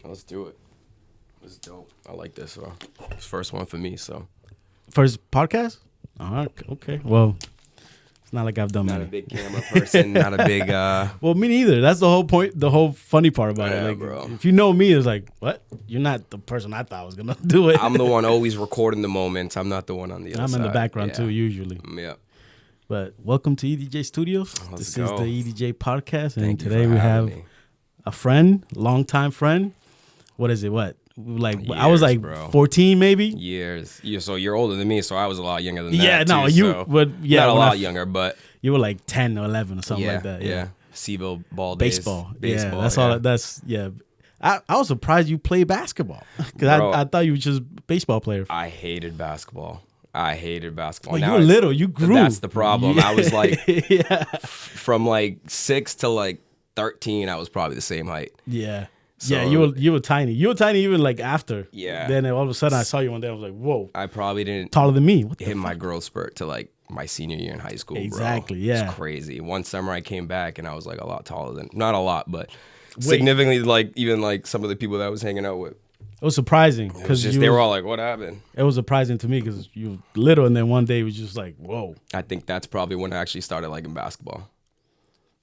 Let's do it. It's dope. I like this. So it's first one for me. So First podcast? Okay. Well, it's not like I've done not many. a big camera person. Not a big. Well, me neither. That's the whole point. The whole funny part about it. Yeah, Like, bro. if you know me, it's like, what? You're not the person I thought was gonna do it. I'm the one always recording the moments. I'm not the one on the other I'm side. in the background Yeah. too, usually. Yeah. But welcome to EDJ Studios. Let's This go. is the EDJ podcast, and Thank you today for we having have me. a friend, longtime friend. What is it? What? Like I was Years, like bro. 14, maybe. Years. So you're older than me, so I was a lot younger than that. Yeah, no, too, you. so But yeah, not a when lot younger, but You were like 10 or 11 or something like that. Yeah. Seville ball days. Baseball. Baseball. Yeah, that's all. That's yeah. I was surprised you played basketball because Bro. I thought you were just a baseball player. I hated basketball. Well, You were little. You grew. That's the problem. I was like, yeah. from like 6 to like 13, I was probably the same height. Yeah. So- Yeah, you were tiny. You were tiny even like after. Yeah. Then all of a sudden I saw you one day. I was like, whoa, I probably didn't taller than me. What the hit my growth spurt to like my senior year in high school. Exactly, Bro. yeah. It's crazy. One summer I came back and I was like a lot taller than, not a lot, but significantly like even like some of the people that I was hanging out with. It was surprising It was because just, they were all like, what happened? It was surprising to me because you were little, and then one day it was just like, whoa. I think that's probably when I actually started liking basketball.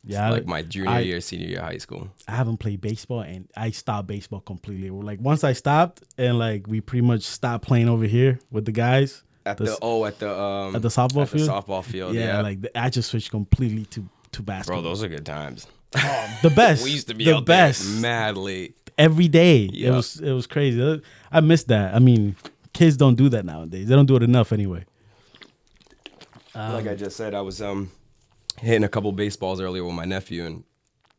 Yeah, Like my junior year, senior year of high school. I haven't played baseball, and I stopped baseball completely. Like once I stopped, and like we pretty much stopped playing over here with the guys At the softball field. The softball field, Yeah, like I just switched completely to basketball. Bro, those are good times. The best. We used to be the out best there mad late. every day. Yeah. It was crazy. I missed that. I mean, kids don't do that nowadays. They don't do it enough anyway. Like I just said, I was hitting a couple baseballs earlier with my nephew, and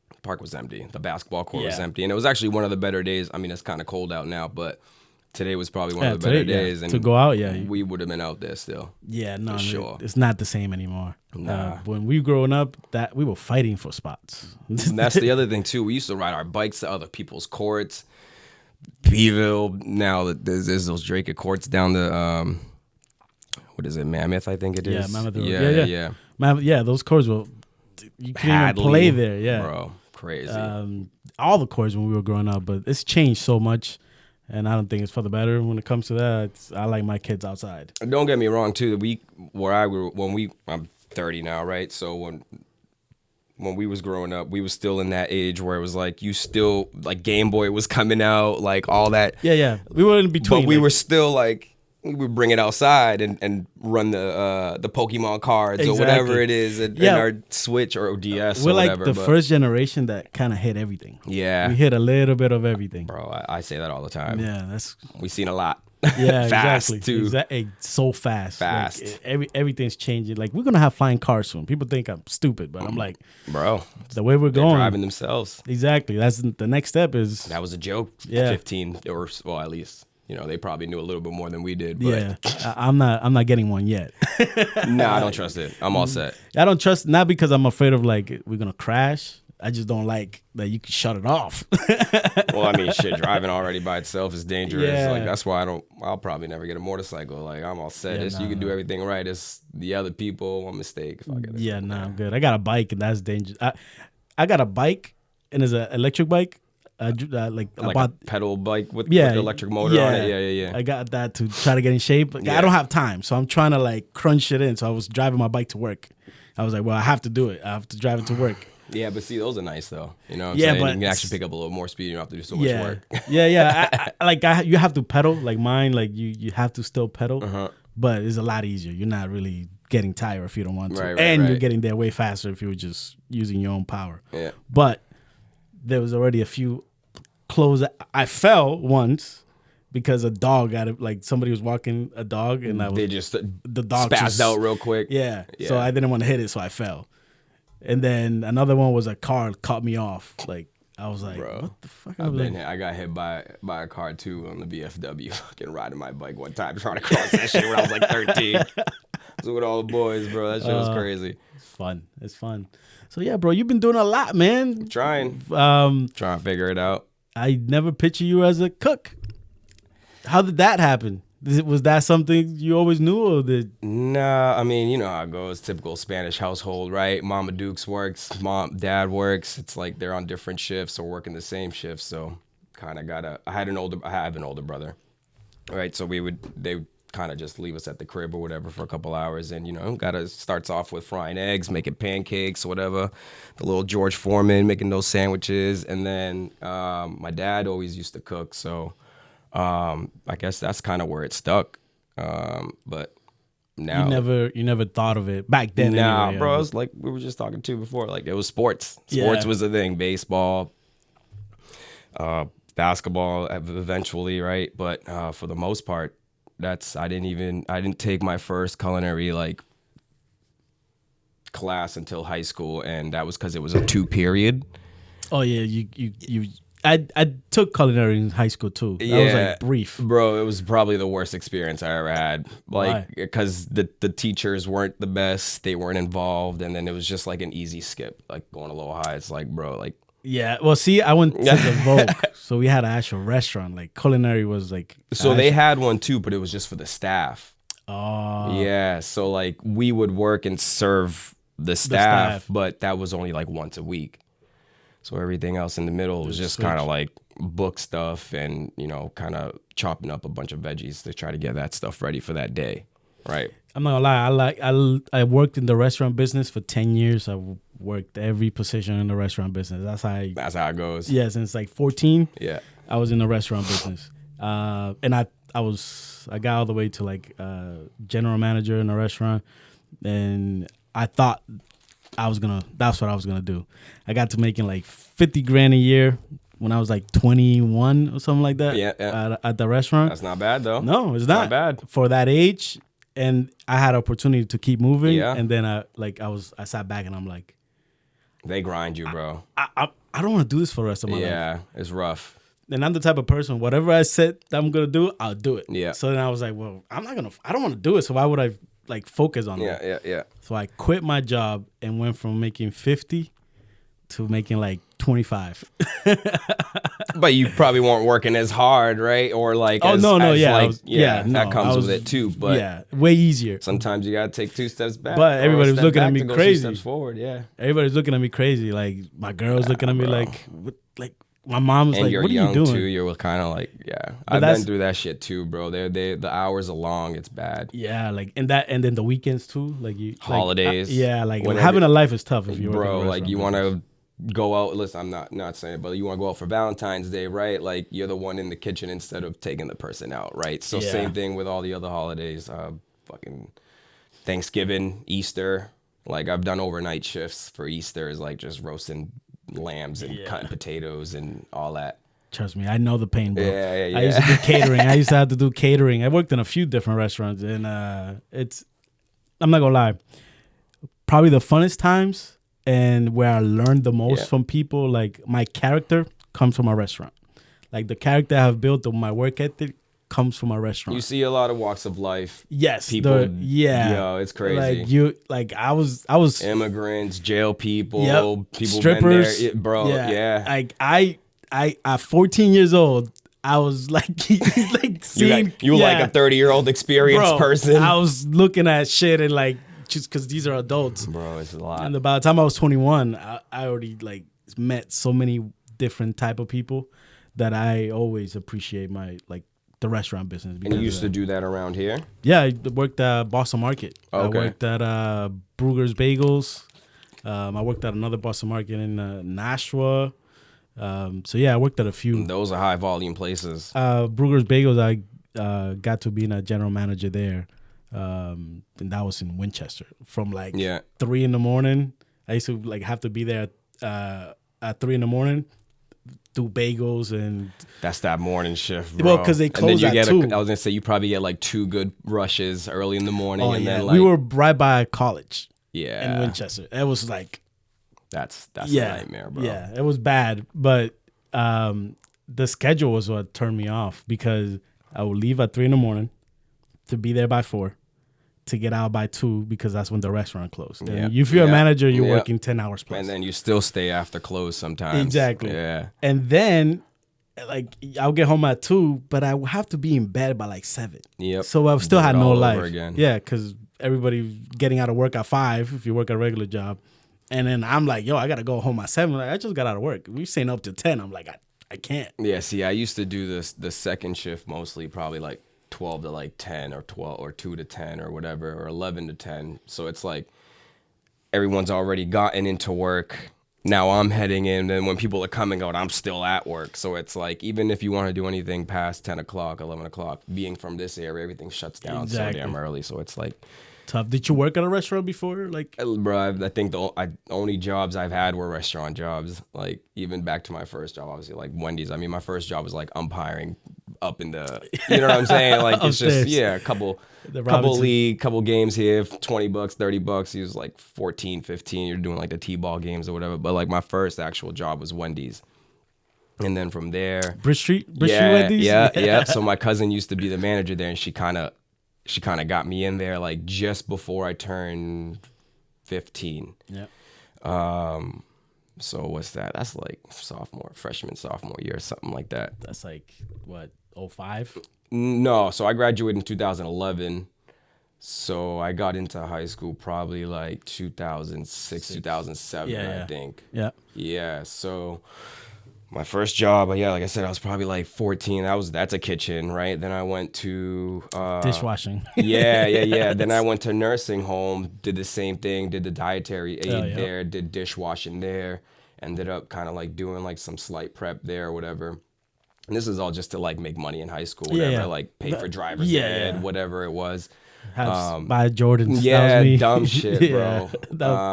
the park was empty. The basketball court was Yeah. empty, and it was actually one of the better days. I mean, it's kind of cold out now, but today was probably one of the better days. And to go out, yeah. we would have been out there still. Yeah, no, sure. it's not the same anymore. Nah. When we were growing up, that we were fighting for spots. And that's the other thing too. We used to ride our bikes to other people's courts. Beeville. Now there's those Drake courts down the what is it, Mammoth? I think it is. Yeah, Mammoth Road. Yeah. Yeah, those courts were you couldn't Hadley, even play there. Yeah, bro, crazy. all the courts when we were growing up, but it's changed so much, and I don't think it's for the better when it comes to that. I like my kids outside. Don't get me wrong, too. I'm 30 now, right? So when we was growing up, we was still in that age where it was like you still like Game Boy was coming out, like all that. Yeah, we were in between. But we were still like we would bring it outside and run the Pokemon cards or whatever it is, and our Switch or DS We're or like whatever. the first generation that kind of hit everything. Yeah, We hit a little bit of everything. bro, I say that all the time. Yeah, that's We seen a lot. yeah, fast exactly. too. So fast. Fast. Like, everything's changing. Like we're gonna have flying cars soon. People think I'm stupid, but I'm like, Bro, the way we're they're going. driving themselves. Exactly. That's the next step. Is That was a joke. Yeah. 15 or well, at least they probably knew a little bit more than we did. But yeah. I'm not getting one yet. nah, I don't trust it. I'm all set. I don't trust, not because I'm afraid of like we're gonna crash. I just don't like that you can shut it off. Well, I mean, shit, driving already by itself is dangerous. Yeah. Like that's why I'll probably never get a motorcycle. Like I'm all set. Yeah, You can do everything right. It's the other people, one mistake. Fuck it. Yeah, no, I'm good. I got a bike and that's dangerous. I got a bike and it's an electric bike. I Like bought a pedal bike with the electric motor on it. Yeah. I got that to try to get in shape. I don't have time, so I'm trying to like crunch it in. So I was driving my bike to work. I was like, well, I have to do it. I have to drive it to work. Yeah, but see, those are nice though. You know what I'm Yeah, saying? but You can actually pick up a little more speed. You don't have to do so much work. You have to pedal like mine. Like you have to still pedal, but it's a lot easier. You're not really getting tired if you don't want to, Right. you're getting there way faster if you were just using your own power. Yeah. But there was already a few close. I fell once because a dog got it. Like somebody was walking a dog, and They just the dog spazzed just, out real quick. Yeah. So I didn't want to hit it, so I fell. And then another one was a car caught me off. Like I was like, Bro, what the fuck? I got hit by a car too on the BFW. Fucking riding my bike one time trying to cross that shit when I was like 13. So with all the boys, bro, that shit was crazy. It's fun. It's fun. So yeah, bro, you've been doing a lot, man. Trying to figure it out. I never picture you as a cook. How did that happen? Was that something you always knew, or did? Nah, I mean, you know how it goes. Typical Spanish household, right? Mama Dukes works, dad works. It's like they're on different shifts or working the same shift. So kind of I have an older brother, right? So they would kind of just leave us at the crib or whatever for a couple hours, and starts off with frying eggs, making pancakes, whatever, the little George Foreman, making those sandwiches, and then my dad always used to cook, so I guess that's kind of where it stuck. But now you never thought of it back then. Nah, anyway, bro, it's like we were just talking to before. Like it was sports. Sports was the thing. Baseball, basketball, eventually, right? But for the most part, I didn't take my first culinary like class until high school, and that was because it was a 2-period. Oh yeah, I took culinary in high school too. That was like brief. Bro, it was probably the worst experience I ever had. Like, because the teachers weren't the best, they weren't involved, and then it was just like an easy skip, like going a little high. It's like, bro, like. Yeah, well, see, I went to the Vogue, so we had an actual restaurant. Like culinary was like. So they had one too, but it was just for the staff. Oh. Yeah, so like we would work and serve the staff, but that was only like once a week. So everything else in the middle was just kind of like book stuff and, kind of chopping up a bunch of veggies to try to get that stuff ready for that day. Right. I'm not gonna lie. I worked in the restaurant business for 10 years. I worked every position in the restaurant business. That's how it goes. Yeah, since like 14. Yeah. I was in the restaurant business. And I got all the way to like general manager in a restaurant, and I thought that's what I was gonna do. I got to making like 50 grand a year when I was like 21 or something like that. Yeah. At the restaurant. That's not bad though. No, it's not bad for that age. And I had opportunity to keep moving. Yeah. And then I sat back and I'm like, they grind you, bro. I don't want to do this for the rest of my life. Yeah, it's rough. And I'm the type of person, whatever I said that I'm gonna do, I'll do it. Yeah. So then I was like, well, I don't want to do it. So why would I like focus on that? Yeah. So I quit my job and went from making 50 to making like 25. But you probably weren't working as hard, right? Or like, that comes with it too. But yeah, way easier. Sometimes you gotta take 2 steps back. But everybody was looking at me crazy. 2 steps forward, yeah. Everybody's looking at me crazy. Like my girl's looking at me like my mom's and like, you're "What are young you doing?" Too. You're kind of like, yeah. I've been through that shit too, bro. The hours are long. It's bad. Yeah, like and then the weekends too. Like holidays. Having a life is tough if you work bro. in a like you want to go out. Listen, I'm not saying it, but you want to go out for Valentine's Day, right? Like you're the one in the kitchen instead of taking the person out, right? So same thing with all the other holidays. Fucking Thanksgiving, Easter. Like I've done overnight shifts for Easter, is like just roasting lambs and cutting potatoes and all that. Trust me, I know the pain, bro. Yeah. I used to do catering. I used to have to do catering. I worked in a few different restaurants, and I'm not gonna lie, probably the funnest times and where I learned the most from people. Like my character comes from a restaurant. Like the character I have built, my work ethic comes from a restaurant. You see a lot of walks of life. Yes, people. Yo, it's crazy. I was immigrants, jail people, people strippers, been there, bro. Yeah. Like I at 14 years old, I was like, seeing you like a 30-year-old experienced person. I was looking at shit and like just because these are adults, bro. It's a lot. And by the time I was 21, I already like met so many different type of people that I always appreciate the restaurant business. And you used to do that around here? Yeah, I worked at Boston Market. Okay. I worked at Brugger's Bagels. I worked at another Boston Market in Nashua. I worked at a few. Those are high volume places. Brugger's Bagels, I got to be a general manager there. And that was in Winchester. From 3 a.m. I used to have to be there at 3 a.m. do bagels and that's that morning shift, bro. Well, because they close at 2. I was gonna say you probably get 2 good rushes early in the morning, then we were right by college. Yeah, in Winchester. It was that's a nightmare, bro. Yeah, it was bad, but the schedule was what turned me off because I would leave at 3 a.m. to be there by 4. To get out by 2 because that's when the restaurant closed. And if you're a manager, you're working 10 hours plus. And then you still stay after close sometimes. Exactly. Yeah. And then, I'll get home at 2, but I will have to be in bed by 7. Yep. So I still had no life. Again. Yeah, because everybody getting out of work at 5 if you work a regular job. And then I'm like, yo, I got to go home at 7. I just got out of work. We staying up to 10. I'm like, I I can't. Yeah, see, I used to do the second shift mostly, probably like 12 to like 10 or 12 or 2 to 10 or whatever, or 11 to 10. So it's like everyone's already gotten into work. Now I'm heading in, and when people are coming out, I'm still at work. So it's like, even if you want to do anything past 10 o'clock, 11 o'clock, being from this area, everything shuts down so damn early. So it's like, tough. Did you work at a restaurant before? Like, bro, I think the only jobs I've had were restaurant jobs. Like, even back to my first job, obviously, like Wendy's. I mean, my first job was like umpiring up in the, you know what I'm saying? Like, it's just, yeah, a couple games here, $20, $30. He was like 14, 15. You're doing like the T-ball games or whatever. But like my first actual job was Wendy's. And then from there, Bridge Street Wendy's? Yeah. So my cousin used to be the manager there, and she kind of got me in there like just before I turned 15. Yeah. So what's that? That's like freshman, sophomore year, something like that. That's like, what, 05? No, so I graduated in 2011. So I got into high school probably like 2006, 2007, I think. Yeah. Yeah, so my first job, like I said, I was probably like 14. That's a kitchen, right? Then I went to dishwashing. Yeah. Then I went to nursing home, did the same thing, did the dietary aid there, did dishwashing there, ended up kind of like doing like some slight prep there or whatever. And this is all just to like make money in high school, whatever, like pay for driver's ed, whatever it was. Buy Jordans. Yeah, that was me. Dumb shit, bro.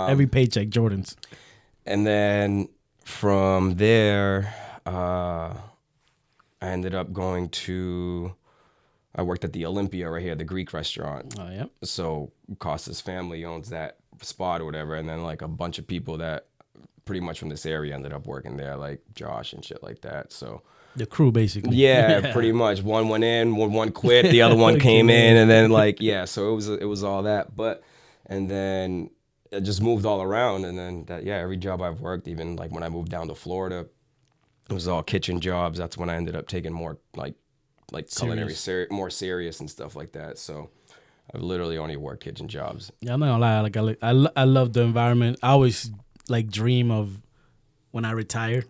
Every paycheck, Jordans. And then from there, I ended up I worked at the Olympia right here, the Greek restaurant. Oh, yeah. So Costa's family owns that spot or whatever. And then like a bunch of people that pretty much from this area ended up working there, like Josh and shit like that. So the crew, basically. Yeah, pretty much. One went in, one quit, the other one came in, and then like, so it was all that. And then it just moved all around, and then every job I've worked, even like when I moved down to Florida, it was all kitchen jobs. That's when I ended up taking more like culinary, more serious and stuff like that. So I've literally only worked kitchen jobs. Yeah, I'm not gonna lie. Like I love the environment. I always like dream of when I retire,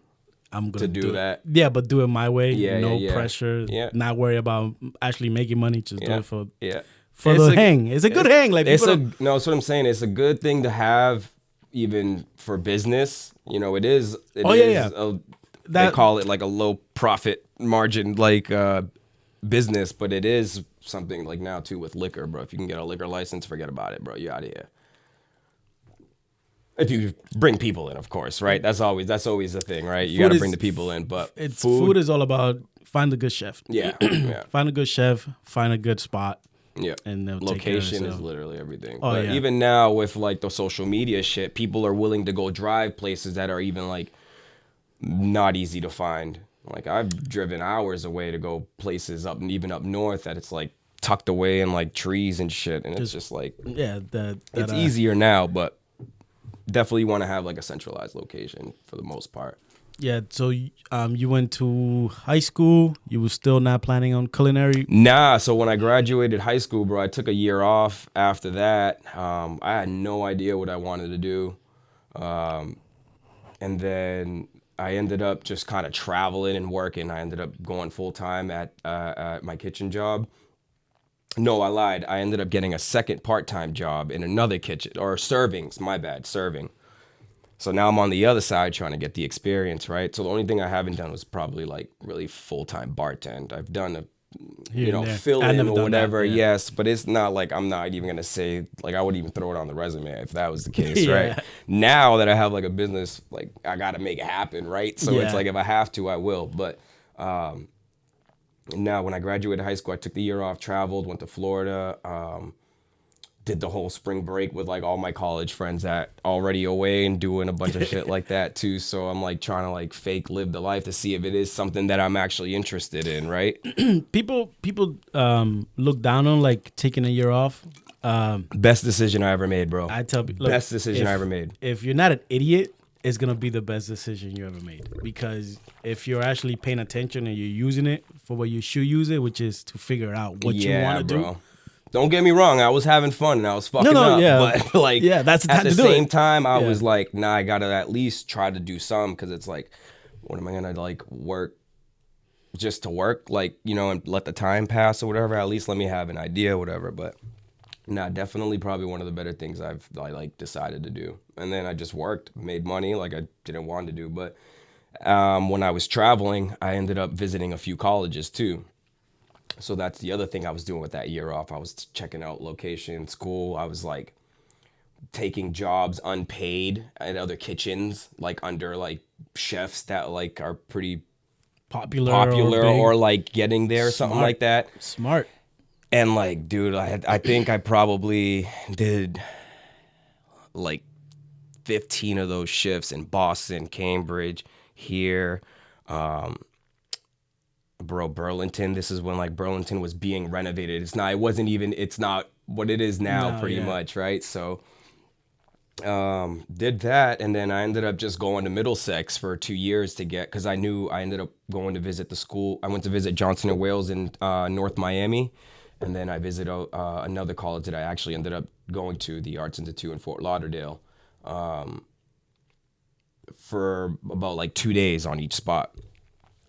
I'm gonna do that. Yeah, but do it my way. No pressure. Yeah. Not worry about actually making money. Just do it for the hang. It's a good hang. Like that's what I'm saying. It's a good thing to have, even for business. You know, it is. They call it like a low profit margin, like business, but it is something like now too with liquor, bro. If you can get a liquor license, forget about it, bro. You're out of here. If you bring people in, of course, right? That's always the thing, right? You got to bring the people in, but food is all about find a good chef. Yeah. Find a good chef, find a good spot. Yeah. And location is literally everything. But even now with like the social media shit, people are willing to go drive places that are even like not easy to find. Like I've driven hours away to go places even up north that it's like tucked away in like trees and shit, and it's just like it's easier now, but definitely want to have like a centralized location for the most part. Yeah, so you went to high school. You were still not planning on culinary? Nah, so when I graduated high school, bro, I took a year off after that. I had no idea what I wanted to do. And then I ended up just kind of traveling and working. I ended up going full-time at my kitchen job. No, I lied. I ended up getting a second part-time job in another kitchen, or serving. So now I'm on the other side trying to get the experience, right? So the only thing I haven't done was probably like really full-time bartend. I've done fill in or whatever, yes, but it's not like, I'm not even gonna say, like I wouldn't even throw it on the resume if that was the case, right? Now that I have like a business, like I gotta make it happen, right? So it's like if I have to, I will. But now when I graduated high school, I took the year off, traveled, went to Florida, did the whole spring break with like all my college friends that already away and doing a bunch of shit like that too. So I'm like trying to like fake live the life to see if it is something that I'm actually interested in, right? People look down on like taking a year off. Best decision I ever made, bro. I tell people, best decision I ever made. If you're not an idiot, it's gonna be the best decision you ever made, because if you're actually paying attention and you're using it for what you should use it, which is to figure out what you want to do. Don't get me wrong, I was having fun and I was fucking up, but like that's the time at the to do same it. time, I was like, nah, I gotta at least try to do some, because it's like, what am I gonna like work just to work, like, you know, and let the time pass or whatever. At least let me have an idea, whatever. But nah, definitely probably one of the better things I like decided to do. And then I just worked, made money like I didn't want to do. But when I was traveling, I ended up visiting a few colleges too. So that's the other thing I was doing with that year off. I was checking out location, school. I was like taking jobs unpaid at other kitchens, like under like chefs that like are pretty popular or like getting there or something like that. Smart. And like, dude, I think I probably did like 15 of those shifts in Boston, Cambridge, here, Burlington. This is when like Burlington was being renovated. It's not what it is now, pretty much, right? So did that, and then I ended up just going to Middlesex for 2 years because I knew I ended up going to visit the school. I went to visit Johnson & Wales in North Miami, and then I visited another college that I actually ended up going to, the Arts Institute in Fort Lauderdale, for about like 2 days on each spot.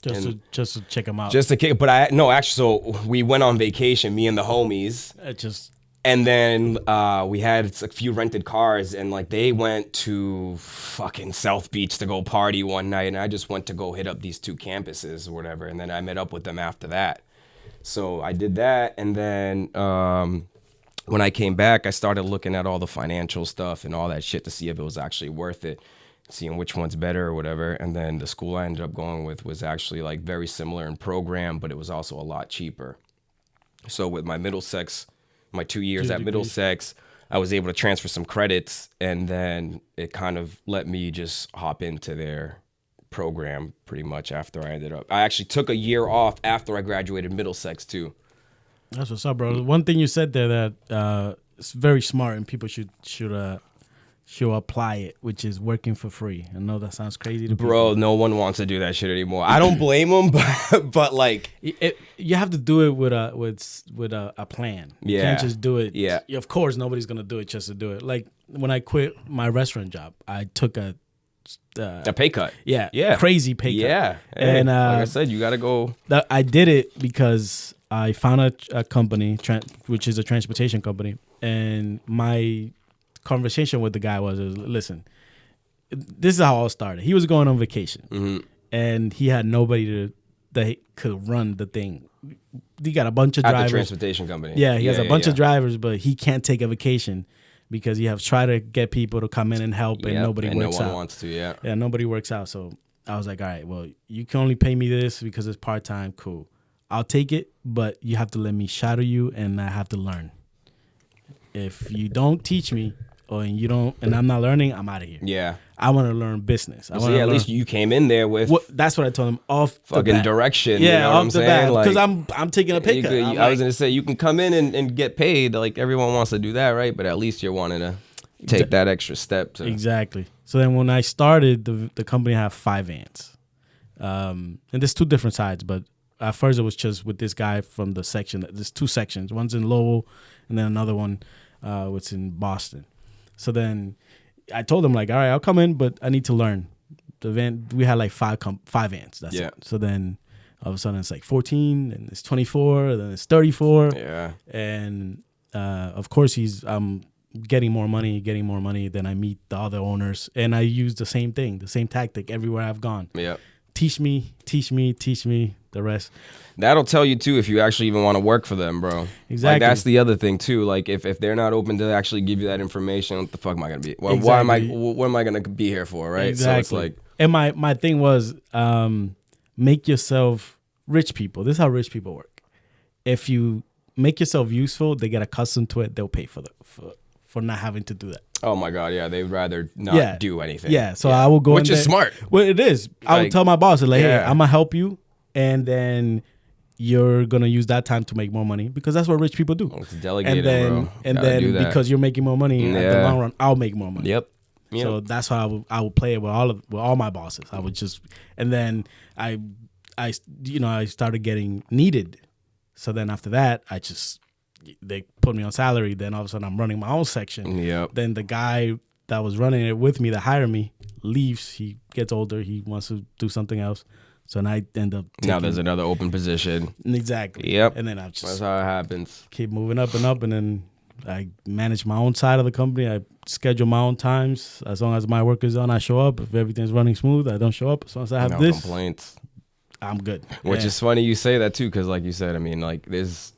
Just to check them out. Just to kick, but actually, so we went on vacation, me and the homies. And then we had a few rented cars, and like they went to fucking South Beach to go party one night, and I just went to go hit up these 2 campuses or whatever, and then I met up with them after that. So I did that, and then when I came back, I started looking at all the financial stuff and all that shit to see if it was actually worth it, seeing which one's better or whatever. And then the school I ended up going with was actually like very similar in program, but it was also a lot cheaper. So with my 2 years at Middlesex, I was able to transfer some credits, and then it kind of let me just hop into their program pretty much after I actually took a year off after I graduated Middlesex too. That's what's up, bro. One thing you said there that is very smart and people should apply it, which is working for free. I know that sounds crazy to bro. People. No one wants to do that shit anymore. I don't blame them, but like you have to do it with a plan. You can't just do it. Yeah. Of course, nobody's gonna do it just to do it. Like when I quit my restaurant job, I took a pay cut. Yeah. Crazy pay cut. Yeah. Hey, and like I said, you got to go. I did it because I found a company, which is a transportation company, and my conversation with the guy was, listen, this is how it all started. He was going on vacation, and he had nobody that could run the thing. He got a bunch of drivers. At the transportation company. Yeah, he has a bunch of drivers, but he can't take a vacation because you have tried to get people to come in and help, and nobody works out. No one wants to, Yeah, nobody works out. So I was like, all right, well, you can only pay me this because it's part-time. Cool. I'll take it, but you have to let me shadow you, and I have to learn. If you don't teach me, and I'm not learning, I'm out of here. Yeah. I want to learn business. At least you came in there with that's what I told him off fucking the bat. direction. Yeah, you know off what I'm the saying? bat, because I'm taking a pay cut. I was gonna say you can come in and get paid. Like everyone wants to do that, right? But at least you're wanting to take that extra step. Exactly. So then when I started, the company had 5 vans, and there's 2 different sides. But at first it was just with this guy from the section. There's 2 sections. One's in Lowell, and then another one, was in Boston. So then I told him, like, all right, I'll come in, but I need to learn. The van, we had like 5 vans. That's it. So then all of a sudden it's like 14, and it's 24, then it's 34. Yeah. And of course I'm getting more money. Then I meet the other owners, and I use the same thing, the same tactic everywhere I've gone. Yeah. Teach me, the rest. That'll tell you too if you actually even want to work for them, bro. Exactly. Like that's the other thing too. Like if they're not open to actually give you that information, what the fuck am I gonna be? Well, exactly. What am I gonna be here for, right? Exactly. So it's like, and my thing was make yourself rich people. This is how rich people work. If you make yourself useful, they get accustomed to it. They'll pay for not having to do that. Oh my God, yeah, they'd rather not do anything. Yeah, so I will go which is smart. Well, it is. I would tell my boss, like, hey, I'm gonna help you, and then you're gonna use that time to make more money because that's what rich people do. It's delegating, and then because you're making more money in the long run, I'll make more money. Yep. So that's how I would play it with all my bosses. I would just, and then I started getting needed. So then after that, they put me on salary. Then all of a sudden I'm running my own section. Yep. Then the guy that was running it with me, that hired me, leaves. He gets older. He wants to do something else. So then I end up now there's another open position. Exactly. Yep. And then I just That's how it happens. keep moving up and up, and then I manage my own side of the company. I schedule my own times. As long as my work is done, I show up. If everything's running smooth, I don't show up. As long as I have No this, complaints. I'm good. Which is funny you say that too, because like you said, I mean, like there's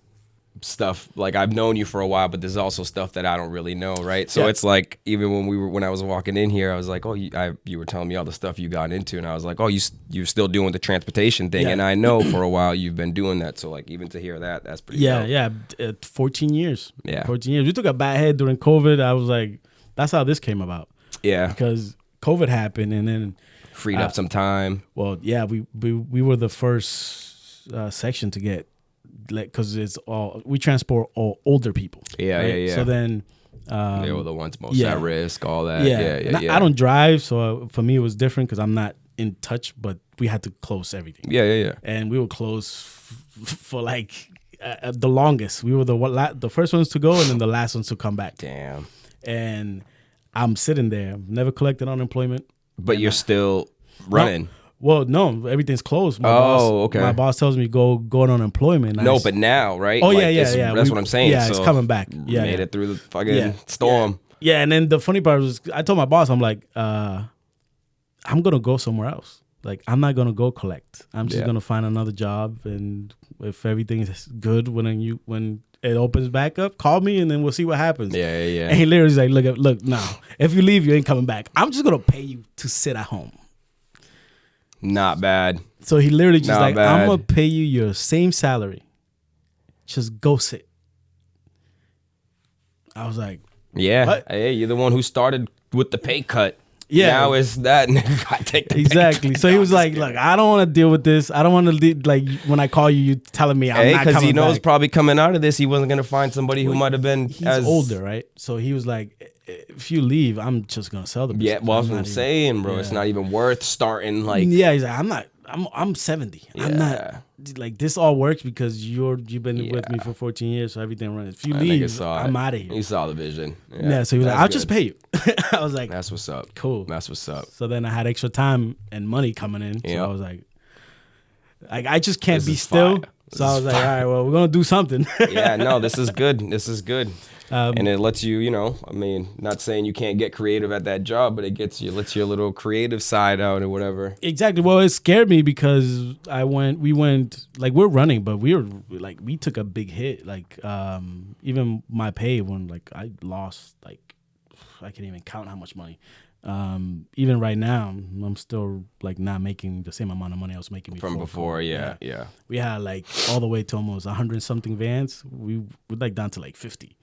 stuff like I've known you for a while, but there's also stuff that I don't really know, right? So it's like even when I was walking in here, I was like, oh, you were telling me all the stuff you got into, and I was like, oh, you're still doing the transportation thing, and I know for a while you've been doing that. So like even to hear that, that's pretty dope. 14 years. Yeah, 14 years. We took a bad hit during COVID. I was like, that's how this came about. Yeah, because COVID happened, and then freed up some time. Well, yeah, we were the first section to get, because it's all, we transport all older people. Yeah, right? Yeah. So then they were the ones most at risk, all that. I don't drive, so for me it was different because I'm not in touch, but we had to close everything. Yeah. And we were closed for like the longest. We were the first ones to go and then the last ones to come back. Damn. And I'm sitting there, never collected unemployment. But you're still running. No, everything's closed. Okay. My boss tells me go on unemployment. No, but now, right? Oh, like, yeah. That's what I'm saying. Yeah, so it's coming back. Yeah, made it through the fucking storm. Yeah, and then the funny part was, I told my boss, I'm like, I'm gonna go somewhere else. Like, I'm not gonna go collect. I'm just gonna find another job, and if everything is good when it opens back up, call me, and then we'll see what happens. Yeah. And he literally's like, look, now if you leave, you ain't coming back. I'm just gonna pay you to sit at home. Not bad. So he literally just I'm gonna pay you your same salary. Just go sit. I was like, yeah. What? Hey, you're the one who started with the pay cut. Yeah. Now it's that. I take the exactly. pay cut. So he was like, look, I don't want to deal with this. I don't want to like when I call you, you telling me I'm not coming back. Because he knows probably coming out of this, he wasn't gonna find somebody who might have been. He's older, right? So he was like, if you leave, I'm just gonna sell the business. Yeah, well, that's what I'm saying, bro. It's not even worth starting. Like, yeah, he's like, I'm 70. Yeah. I'm not like this. All works because you've been with me for 14 years, so everything runs. If you leave, I'm out of here. He saw the vision. Yeah, so he was like, I'll just pay you. I was like, that's what's up. Cool. That's what's up. So then I had extra time and money coming in. So I was like I just can't be still. So I was like, all right, well, we're gonna do something. Yeah, no, this is good. This is good. And it lets you, I mean, not saying you can't get creative at that job, but lets your little creative side out or whatever. Exactly. Well, it scared me because we went like we're running, but we took a big hit. Like even my pay when like I lost like I can't even count how much money. Even right now, I'm still like not making the same amount of money I was making from before. Yeah. We had like all the way to almost 100 something vans. We're like down to like 50.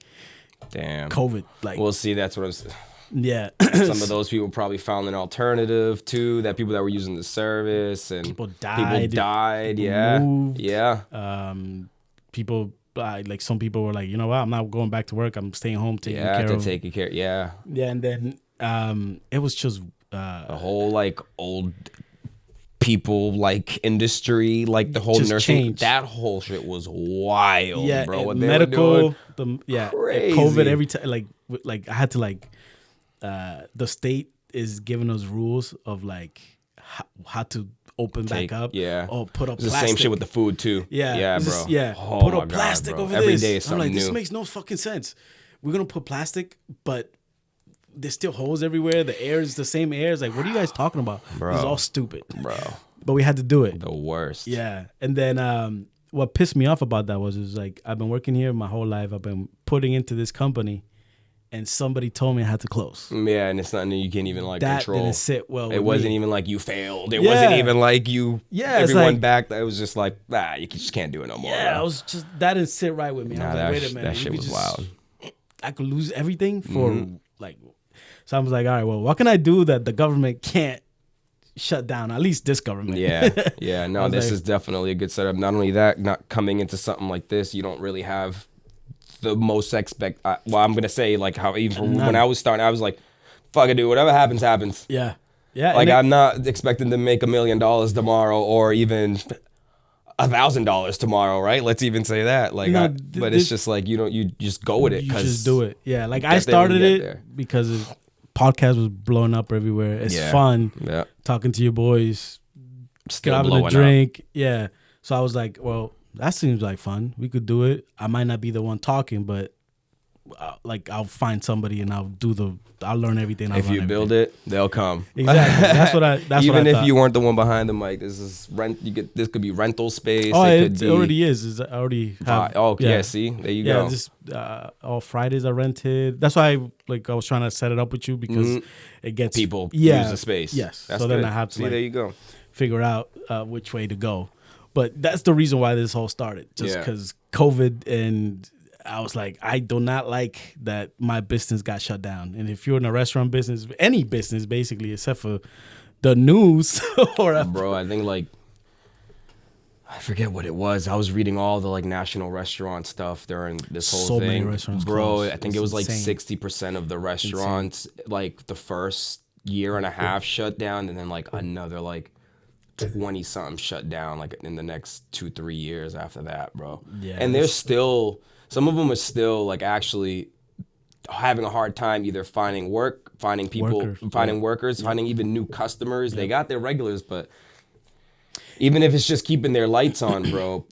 Damn. COVID. Like, well, see, that's what I was. Yeah. Some of those people probably found an alternative too. That people that were using the service and people died. Yeah. Moved. Yeah. People. Like some people were like, you know what? I'm not going back to work. I'm staying home taking care. Yeah. Yeah, and then it was just the whole like old people like industry, like the whole nursing. Changed. That whole shit was wild, bro. What medical, crazy. COVID every time. Like I had to the state is giving us rules of like how to open back up. Yeah. Oh, put up it's plastic. The same shit with the food too. Yeah. Yeah, bro. Oh, put up plastic over Every this. day is something I'm like, new. This makes no fucking sense. We're gonna put plastic, but there's still holes everywhere. The air is the same air. It's like, what are you guys talking about? Bro. It's all stupid. Bro. But we had to do it. The worst. Yeah. And then what pissed me off about that was like I've been working here my whole life. I've been putting into this company. And somebody told me I had to close. Yeah, and it's nothing you can't even like that control. Didn't sit well. It wasn't even like you failed. It wasn't even like you. Yeah, everyone back. That was just like, you just can't do it no more. Yeah, I was just that didn't sit right with me. I was like, wait a minute, that shit was wild. I could lose everything for like. So I was like, all right, well, what can I do that the government can't shut down? At least this government. Yeah. No, this is definitely a good setup. Not only that, not coming into something like this, you don't really have the most I'm gonna say like how even when I was starting, I was like, fuck it, dude, whatever happens, happens. Yeah. Like I'm not expecting to make $1 million tomorrow or even $1,000 tomorrow, right? Let's even say that. Like, but it's just like you just go with it. You just do it. Yeah. Like I started it because podcast was blowing up everywhere. It's fun talking to your boys, still having blowing a up. drink. Yeah. So I was like, well, that seems like fun. We could do it. I might not be the one talking, but like I'll find somebody and I'll learn everything. If you build it, they'll come. Exactly. That's what I Even if thought. you weren't the one behind the mic, this is rent. This could be rental space. Oh, it could be, already is. I already have. yeah. See, there you go. This all Fridays are rented. That's why I was trying to set it up with you because it gets People use the space. Yes. That's so good. then I have to there you go. figure out which way to go. But that's the reason why this all started. Just because COVID, and I was like, I do not like that my business got shut down. And if you're in a restaurant business, any business basically, except for the news or Bro, I think I forget what it was. I was reading all the national restaurant stuff during this whole thing. Many restaurants bro, closed. I think it was 60% of the restaurants the first year and a half shut down, and then another 20 something shut down in the next 2-3 years after that, bro. Yeah. And there's still some of them are still actually having a hard time either finding work, finding people, finding workers, finding even new customers. They got their regulars, but even if it's just keeping their lights on, bro,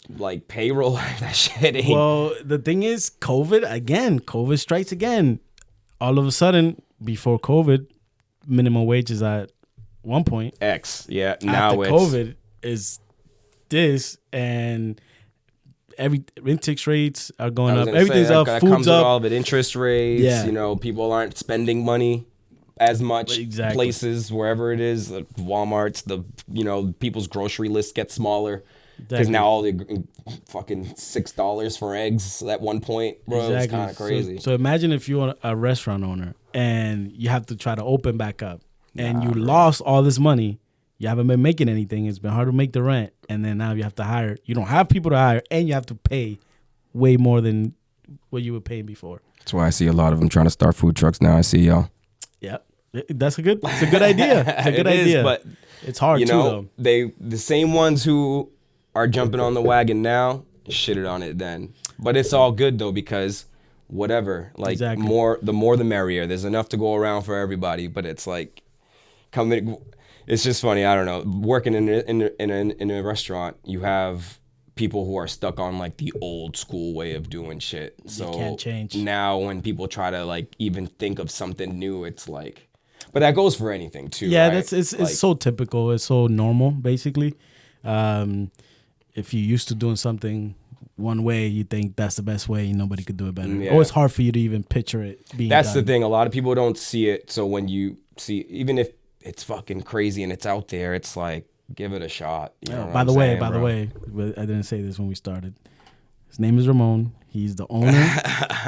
payroll, that shit ain't. Well, the thing is, COVID strikes again. All of a sudden, before COVID, minimum wage is at 1 point. X, yeah. Now After it's COVID is this, and interest rates are going up. Everything's up. That Food's comes with up. all of it. Interest rates. Yeah. People aren't spending money as much. Exactly. Places, wherever it is, Walmart's, people's grocery list gets smaller. Because now all the fucking $6 for eggs at one point, bro. Exactly. It's kind of crazy. So imagine if you're a restaurant owner and you have to try to open back up, and you lost all this money. You haven't been making anything. It's been hard to make the rent, and then now you have to hire. You don't have people to hire, and you have to pay way more than what you were paying before. That's why I see a lot of them trying to start food trucks now. I see y'all. Yeah, it's a good idea. It's a good idea, but it's hard though. The same ones who are jumping on the wagon now shitted on it then. But it's all good though, because whatever, the more the merrier. There's enough to go around for everybody. But it's it's just funny. I don't know. Working in a restaurant, you have people who are stuck on the old school way of doing shit. So you can't change. Now when people try to even think of something new, it's but that goes for anything too. Yeah, right? it's so typical. It's so normal, basically. If you're used to doing something one way, you think that's the best way, and nobody could do it better. Yeah. Or it's hard for you to even picture it being That's done. the thing. A lot of people don't see it. So when you see, even if it's fucking crazy and it's out there, it's give it a shot. You know by the way, I didn't say this when we started. His name is Ramon. He's the owner,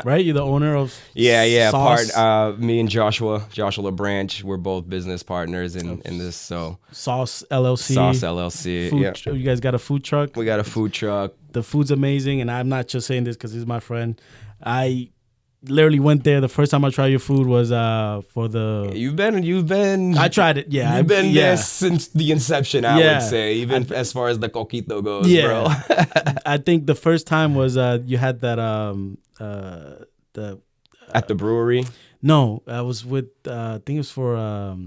right? You're the owner of Sauce. Me and Joshua LaBranch, we're both business partners in this. So Sauce LLC. Sauce LLC. You guys got a food truck? We got a food truck. The food's amazing, and I'm not just saying this because he's my friend. I literally went there. The first time I tried your food was for the. You've been. I tried it. Yeah, You've been there since the inception. I would say, even as far as the coquito goes, bro. I think the first time was you had that at the brewery. No, I was with. I think it was for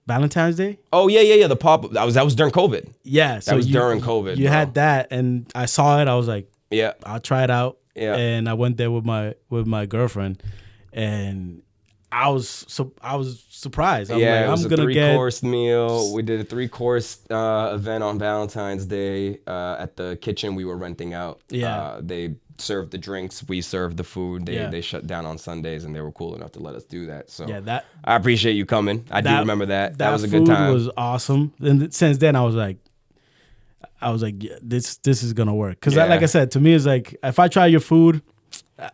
Valentine's Day. Oh yeah. The pop. That was during COVID. Yeah, that was during COVID. You had that, and I saw it. I was like, yeah, I'll try it out. Yeah. And I went there with my girlfriend, and I was surprised. I'm it was I'm gonna get a 3-course meal. We did a 3-course event on Valentine's Day at the kitchen we were renting out. Yeah. They served the drinks, we served the food. They shut down on Sundays, and they were cool enough to let us do that. So I appreciate you coming. I do remember that. That was a good time. That food was awesome. And since then, I was like, yeah, this is gonna work. Cause like I said, to me, it's if I try your food,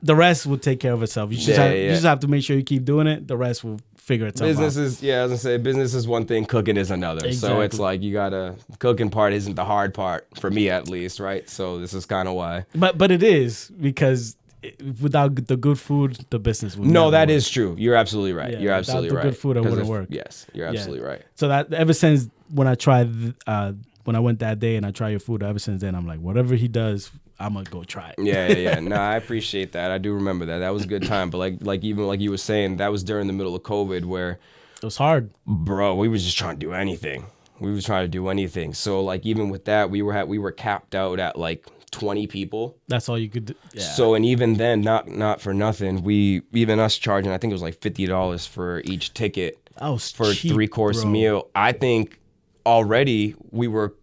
the rest will take care of itself. You just have to make sure you keep doing it. The rest will figure itself out. Business is one thing, cooking is another. Exactly. So it's you gotta, cooking part isn't the hard part for me at least, right? So this is kind of why. But it is, because without the good food, the business would No, that work. is true. You're absolutely right. Yeah, You're absolutely right. Without the good food, it wouldn't work. Yes, you're absolutely right. So that ever since when I tried when I went that day and I tried your food, ever since then I'm like, whatever he does, I'm gonna go try it. Yeah. No, I appreciate that. I do remember that. That was a good time. But even like you were saying, that was during the middle of COVID, where it was hard. Bro, we was just trying to do anything. We were trying to do anything. So like even with that, we were capped out at like 20 people. That's all you could do. Yeah. So, and even then, not for nothing, even us charging, I think it was like $50 for each ticket for cheap, a 3-course bro. meal. I think already we were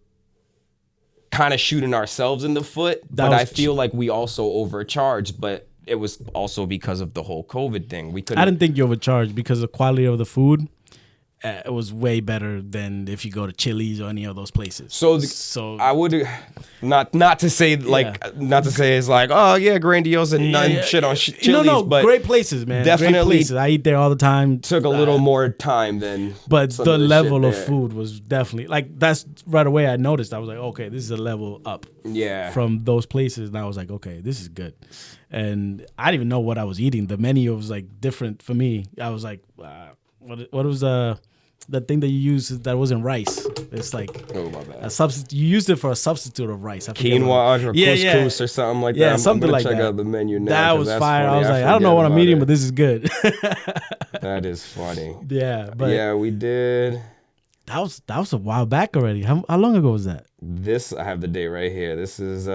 kind of shooting ourselves in the foot, but I feel like we also overcharged, but it was also because of the whole COVID thing. I didn't think you overcharged because the quality of the food. It was way better than if you go to Chili's or any of those places. So I would not to say like not to say it's like, oh yeah, grandiose and shit on Chili's, but great places, man. Definitely, great places. I eat there all the time. Took a little more time than, but the level of food was definitely like that's right away. I noticed. I was like, okay, this is a level up. Yeah. From those places, and I was like, okay, this is good. And I didn't even know what I was eating. The menu was like different for me. I was like, what was the thing that you used that wasn't rice? It's like my bad. A substitute. You used it for a substitute of rice. Quinoa or couscous or something like that. Yeah, something like check that. out the menu now. That was fire. I was like, I don't know what I'm eating, but this is good. That is funny. Yeah, but yeah, we did. That was a while back already. How long ago was that? This, I have the date right here. This is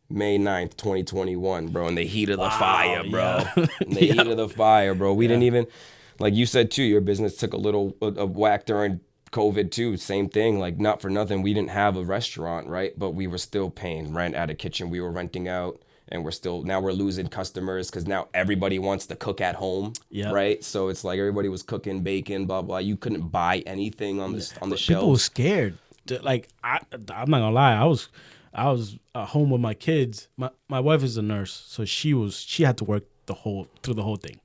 May 9th, 2021, bro. In the heat of the fire, bro. Yeah. In the heat of the fire, bro. We didn't even, like you said too, your business took a little a whack during COVID too. Same thing, like not for nothing. We didn't have a restaurant, right? But we were still paying rent at a kitchen. We were renting out, and now we're losing customers because now everybody wants to cook at home, right? So it's like everybody was cooking, baking, blah blah. You couldn't buy anything on the shelves. People were scared. Like I'm not gonna lie, I was at home with my kids. My wife is a nurse, so she had to work through the whole thing.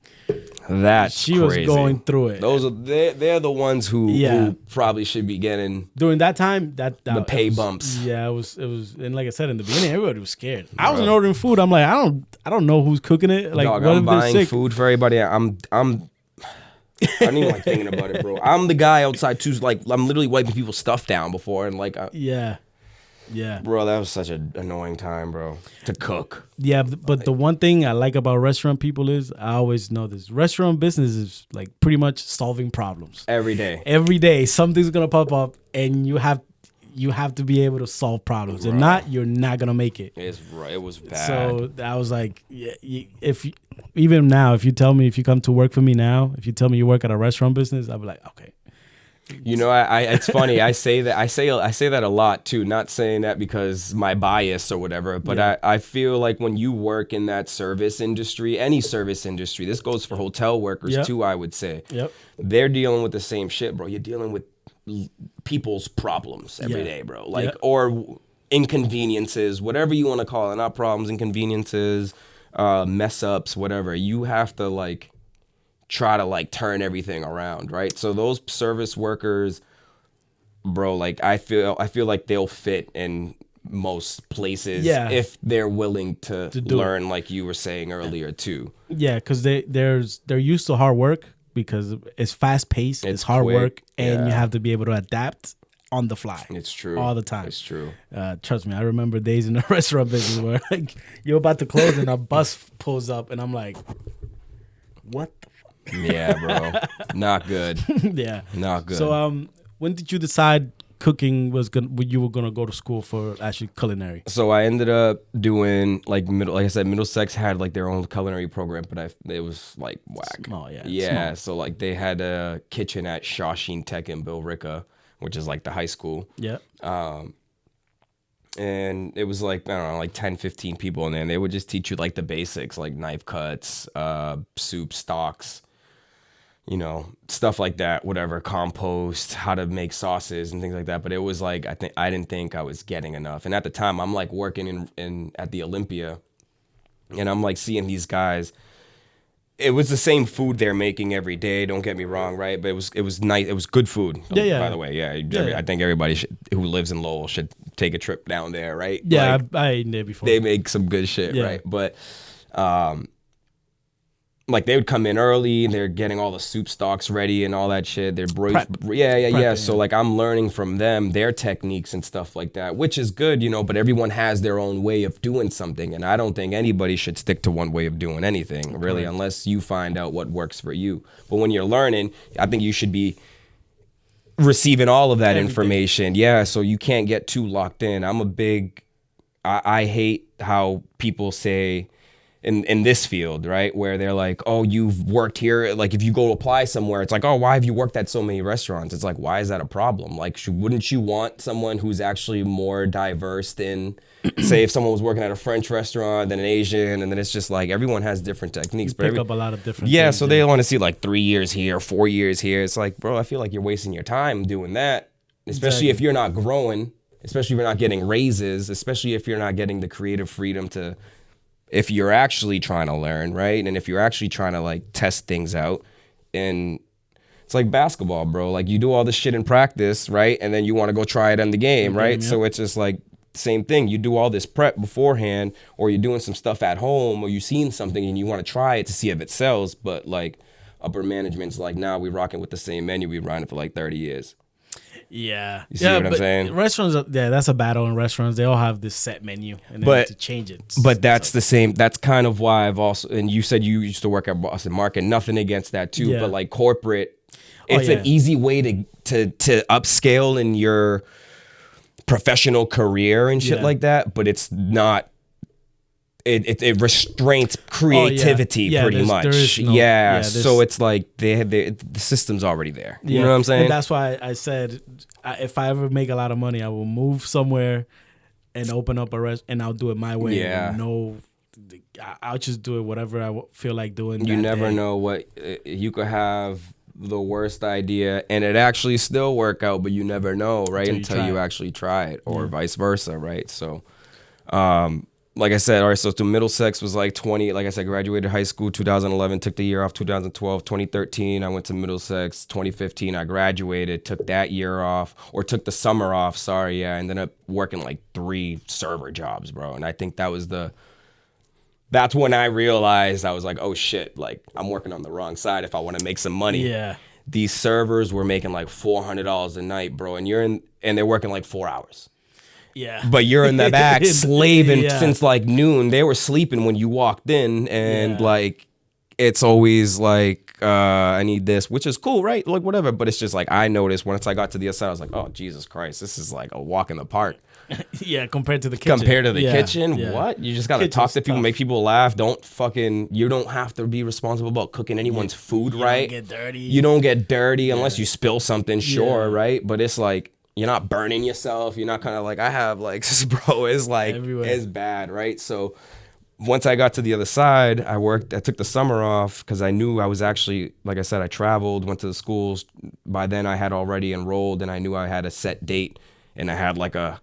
That's she crazy. Was going through it. They're the ones who probably should be getting during that time the pay bumps. Yeah, it was, and like I said in the beginning, everybody was scared. I wasn't ordering food. I'm like, I don't know who's cooking it. Like, dog, I'm buying food for everybody. I don't even like thinking about it, bro. I'm the guy outside too. Like, I'm literally wiping people's stuff down before, and like, yeah, bro, that was such an annoying time, bro, to cook. Yeah, but the one thing I like about restaurant people is I always know this: restaurant business is like pretty much solving problems every day. Every day, something's gonna pop up, and you have to be able to solve problems. If not, you're not gonna make it. It was bad. So I was like, even now, if you come to work for me now, if you tell me you work at a restaurant business, I'll be like, okay. You know, it's funny. I say that a lot too. Not saying that because my bias or whatever, but I feel like when you work in that service industry, any service industry, this goes for hotel workers too. I would say, they're dealing with the same shit, bro. You're dealing with people's problems every day, bro. Like or inconveniences, whatever you want to call it. Not problems, inconveniences, mess ups, whatever. You have to like try to like turn everything around, right? So those service workers, bro, like I feel like they'll fit in most places if they're willing to learn, like you were saying earlier too. Yeah, because they're used to hard work because it's fast paced, it's hard work, and you have to be able to adapt on the fly. It's true. All the time. It's true. Trust me, I remember days in the restaurant business where like you're about to close and a bus pulls up and I'm like, what the fuck? Yeah, bro. Not good. Yeah. Not good. So when did you decide cooking you were gonna go to school for actually culinary? So I ended up doing Middlesex had like their own culinary program, but it was like whack. Small, yeah. So like they had a kitchen at Shawsheen Tech in Billerica, which is like the high school. Yeah. And it was like, I don't know, like 10, 15 people in there. And they would just teach you like the basics, like knife cuts, soup, stocks, you know, stuff like that, whatever, compost, how to make sauces and things like that. But it was like, I didn't think I was getting enough. And at the time, I'm like working at the Olympia, and I'm like seeing these guys. It was the same food they're making every day. Don't get me wrong, right? But it was nice. It was good food. Yeah. By the way, I think everybody who lives in Lowell should take a trip down there, right? Yeah, like, I ate there before. They make some good shit, right? But like they would come in early, they're getting all the soup stocks ready and all that shit. They're Prepping. So like I'm learning from them, their techniques and stuff like that, which is good, you know, but everyone has their own way of doing something. And I don't think anybody should stick to one way of doing anything, really, unless you find out what works for you. But when you're learning, I think you should be receiving all of that Everything. information. Yeah, so you can't get too locked in. I hate how people say in this field, right, where they're like, oh, you've worked here. Like if you go apply somewhere, it's like, oh, why have you worked at so many restaurants? It's like, why is that a problem? Like, wouldn't you want someone who's actually more diverse than, say, if someone was working at a French restaurant, then an Asian, and then it's just like everyone has different techniques. You pick up a lot of different yeah, things, so they want to see like 3 years here, 4 years here. It's like, bro, I feel like you're wasting your time doing that, especially if you're not growing, especially if you're not getting raises, especially if you're not getting the creative freedom to, if you're actually trying to learn, right? And if you're actually trying to like test things out. And it's like basketball, bro. Like you do all this shit in practice, right? And then you want to go try it in the game, right? So it's just like same thing. You do all this prep beforehand, or you're doing some stuff at home, or you've seen something and you want to try it to see if it sells. But like upper management's like, nah, we rocking with the same menu we've running for like 30 years. Yeah. You see what I'm saying? Restaurants, that's a battle in restaurants. They all have this set menu, and they need to change it. But that's the same. That's kind of why I've also, and you said you used to work at Boston Market. Nothing against that too, but like corporate, it's an easy way to upscale in your professional career and shit like that. But it's not. It restrains creativity pretty much. So it's like the system's already there. You know what I'm saying? And that's why I said if I ever make a lot of money, I will move somewhere and open up a restaurant, and I'll do it my way. Yeah. I'll just do it whatever I feel like doing. You never know what you could have. The worst idea and it actually still work out, but you never know, right? Until you actually try it, or vice versa, right? So like I said, all right, so to Middlesex was like 20, like I said, graduated high school 2011, took the year off 2012, 2013, I went to Middlesex, 2015, I graduated, took that year off, or took the summer off, sorry, I ended up working like 3 server jobs, bro, and I think that's when I realized, I was like, oh shit, like I'm working on the wrong side if I want to make some money. Yeah. These servers were making like $400 a night, bro, and they're working like 4 hours. Yeah. But you're in the back slaving since like noon. They were sleeping when you walked in, and like it's always like I need this, which is cool, right? Like whatever. But it's just like I noticed once I got to the other side, I was like, oh Jesus Christ, this is like a walk in the park. Yeah, compared to the kitchen. Kitchen, what? You just gotta talk to people, make people laugh. You don't have to be responsible about cooking anyone's food, right? You don't get dirty unless you spill something, sure, right? But it's like, you're not burning yourself. You're not kind of like, I have like, bro, it's like, it's bad, right? So once I got to the other side, I took the summer off because I knew I was actually, like I said, I traveled, went to the schools. By then I had already enrolled, and I knew I had a set date, and I had like a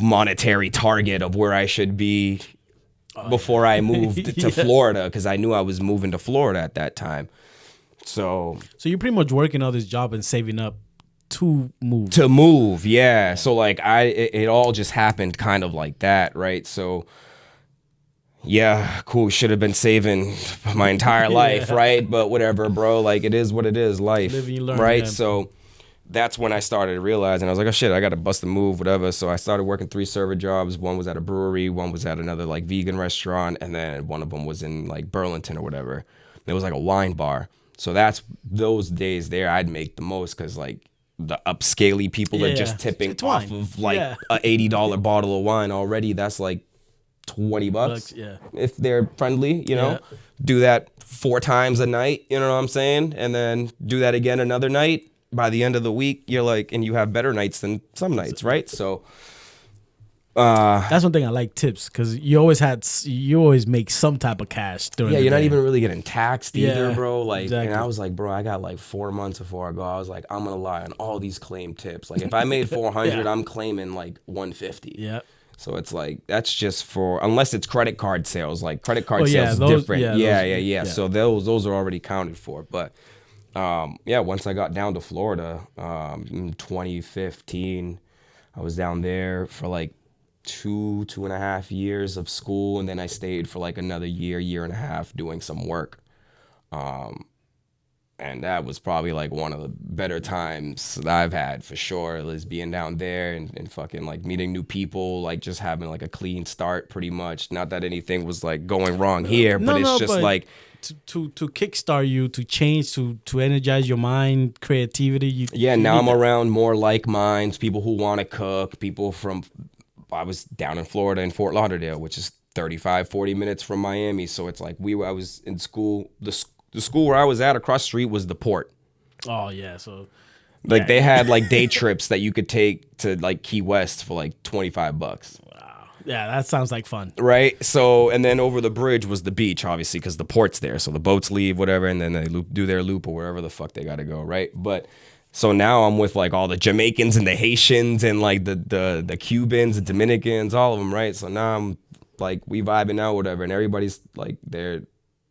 monetary target of where I should be before I moved to Florida, because I knew I was moving to Florida at that time. So you're pretty much working on this job and saving up to move. So like it all just happened kind of like that, right? So yeah, cool, should have been saving my entire life, right? But whatever, bro, like it is what it is, life. Live and you learn, right? Man. So that's when I started realizing, I was like, oh shit, I gotta bust a move, whatever. So I started working 3 server jobs. One was at a brewery, one was at another like vegan restaurant, and then one of them was in like Burlington or whatever. It was like a wine bar. So that's those days there I'd make the most, because like the upscaly people are just tipping off of like a $80 bottle of wine already. That's like $20 if they're friendly, you know. Do that 4 times a night, you know what I'm saying, and then do that again another night. By the end of the week, you're like, and you have better nights than some nights, right? So that's one thing I like, tips, because you always make some type of cash during the day. You're not even really getting taxed either, bro. Like, and I was like, bro, I got like 4 months before I go. I was like, I'm gonna lie on all these claim tips. Like, if I made 400, I'm claiming like 150. Yeah. So it's like, that's just for, unless it's credit card sales. Like credit card sales is different. So those are already counted for. But once I got down to Florida, in 2015, I was down there for like 2.5 years of school, and then I stayed for like another year and a half doing some work. And that was probably like one of the better times that I've had for sure, is being down there and fucking like meeting new people, like just having like a clean start pretty much. Not that anything was like going wrong here, but it's just but like to kickstart you, to change, to energize your mind, creativity. Now I'm around more like minds, people who want to cook, people from, I was down in Florida in Fort Lauderdale, which is 35, 40 minutes from Miami. So it's like I was in school, the school where I was at across the street was the Port. Oh yeah, so like they had like day trips that you could take to like Key West for like $25. Wow. Yeah, that sounds like fun. Right. So, and then over the bridge was the beach, obviously, because the port's there. So the boats leave, whatever, and then they do their loop or wherever the fuck they got to go. Right. But so now I'm with like all the Jamaicans and the Haitians and like the Cubans, the Dominicans, all of them. Right. So now I'm like, we vibing out, whatever. And everybody's like,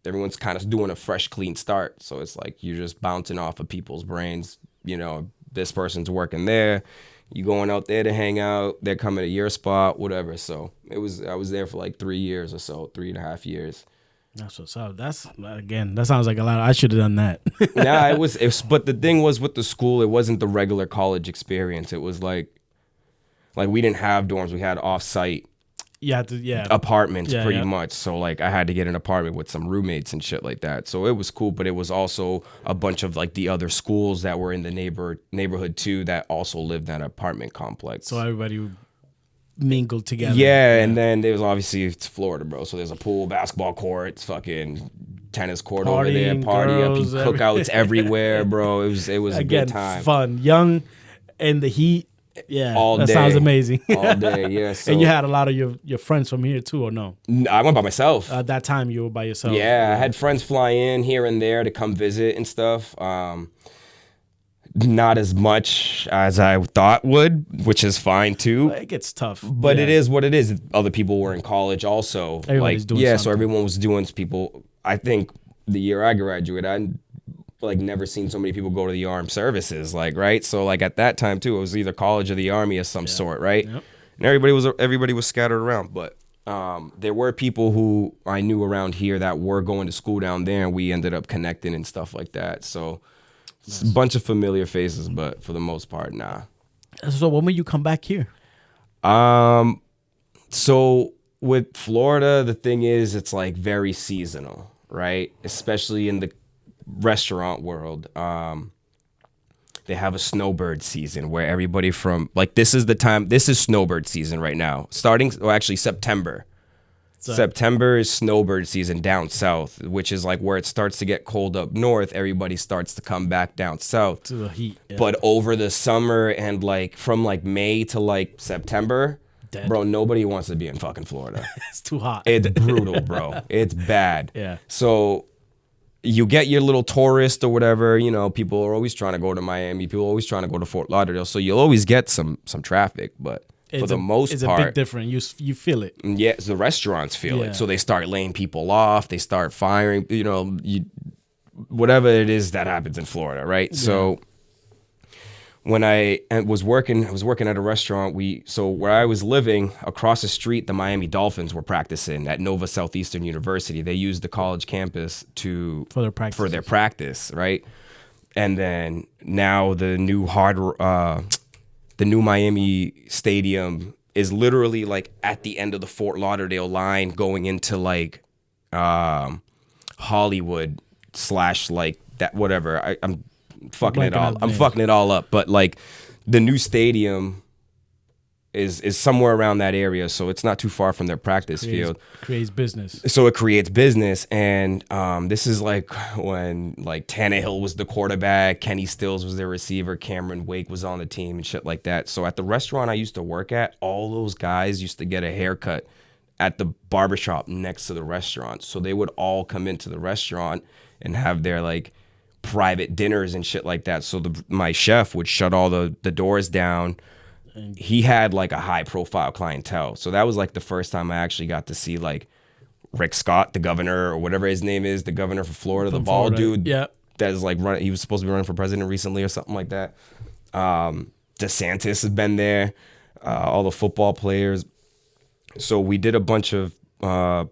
everyone's kind of doing a fresh, clean start. So it's like you're just bouncing off of people's brains. You know, this person's working there. You going out there to hang out. They're coming to your spot, whatever. So I was there for like 3 years or so, 3.5 years. That's what's up. That's, again, that sounds like a lot. I should have done that. Nah, it was. But the thing was with the school, it wasn't the regular college experience. It was like we didn't have dorms. We had off-site. Apartments pretty much. So like I had to get an apartment with some roommates and shit like that. So it was cool, but it was also a bunch of like the other schools that were in the neighborhood too that also lived in that apartment complex. So everybody mingled together. Yeah, and then there was obviously, it's Florida, bro. So there's a pool, basketball courts, fucking tennis court over there, party up, cookouts everywhere, bro. It was Again, a good time. Fun, young, and the heat. Yeah, all that day. Sounds amazing. All day, yeah. So. And you had a lot of your friends from here too, or no? I went by myself. At that time, you were by yourself. Yeah, I had friends fly in here and there to come visit and stuff. Not as much as I thought would, which is fine too. Well, it gets tough. But it is what it is. Other people were in college also. Everybody's doing something. So everyone was doing people. I think the year I graduated, I like never seen so many people go to the armed services, like, right? So like at that time too, it was either college or the army of some sort, right? Yep. And everybody was scattered around, but there were people who I knew around here that were going to school down there, and we ended up connecting and stuff like that. So it's a bunch of familiar faces, but for the most part, nah. So when will you come back here? So with Florida, the thing is, it's like very seasonal, right? Especially in the restaurant world. They have a snowbird season where everybody from like this is snowbird season right now. Actually September. September is snowbird season down south, which is like where it starts to get cold up north. Everybody starts to come back down south to the heat. Yeah. But over the summer and like from like May to like September, bro, nobody wants to be in fucking Florida. It's too hot. It's brutal, bro. It's bad. Yeah. So you get your little tourist or whatever, you know, people are always trying to go to Miami. People are always trying to go to Fort Lauderdale. So you'll always get some traffic, but for the most part, it's a big difference. You feel it. Yeah, the restaurants feel it. So they start laying people off. They start firing, you know, whatever it is that happens in Florida, right? Yeah. So when I was working at a restaurant. Where I was living across the street, the Miami Dolphins were practicing at Nova Southeastern University. They used the college campus for their practice, right? And then now the new Miami Stadium is literally like at the end of the Fort Lauderdale line, going into like Hollywood / like that, whatever. I'm fucking it all. I'm fucking it all up. But like the new stadium is somewhere around that area, so it's not too far from their practice field. Creates business. So it creates business, and this is like when like Tannehill was the quarterback, Kenny Stills was their receiver, Cameron Wake was on the team and shit like that. So at the restaurant I used to work at, all those guys used to get a haircut at the barbershop next to the restaurant. So they would all come into the restaurant and have their like private dinners and shit like that. So my chef would shut all the doors down. He had like a high profile clientele. So that was like the first time I actually got to see like Rick Scott, the governor or whatever his name is, the governor for Florida, the bald dude. Yeah. That is like running. He was supposed to be running for president recently or something like that. DeSantis has been there, all the football players. So we did a bunch of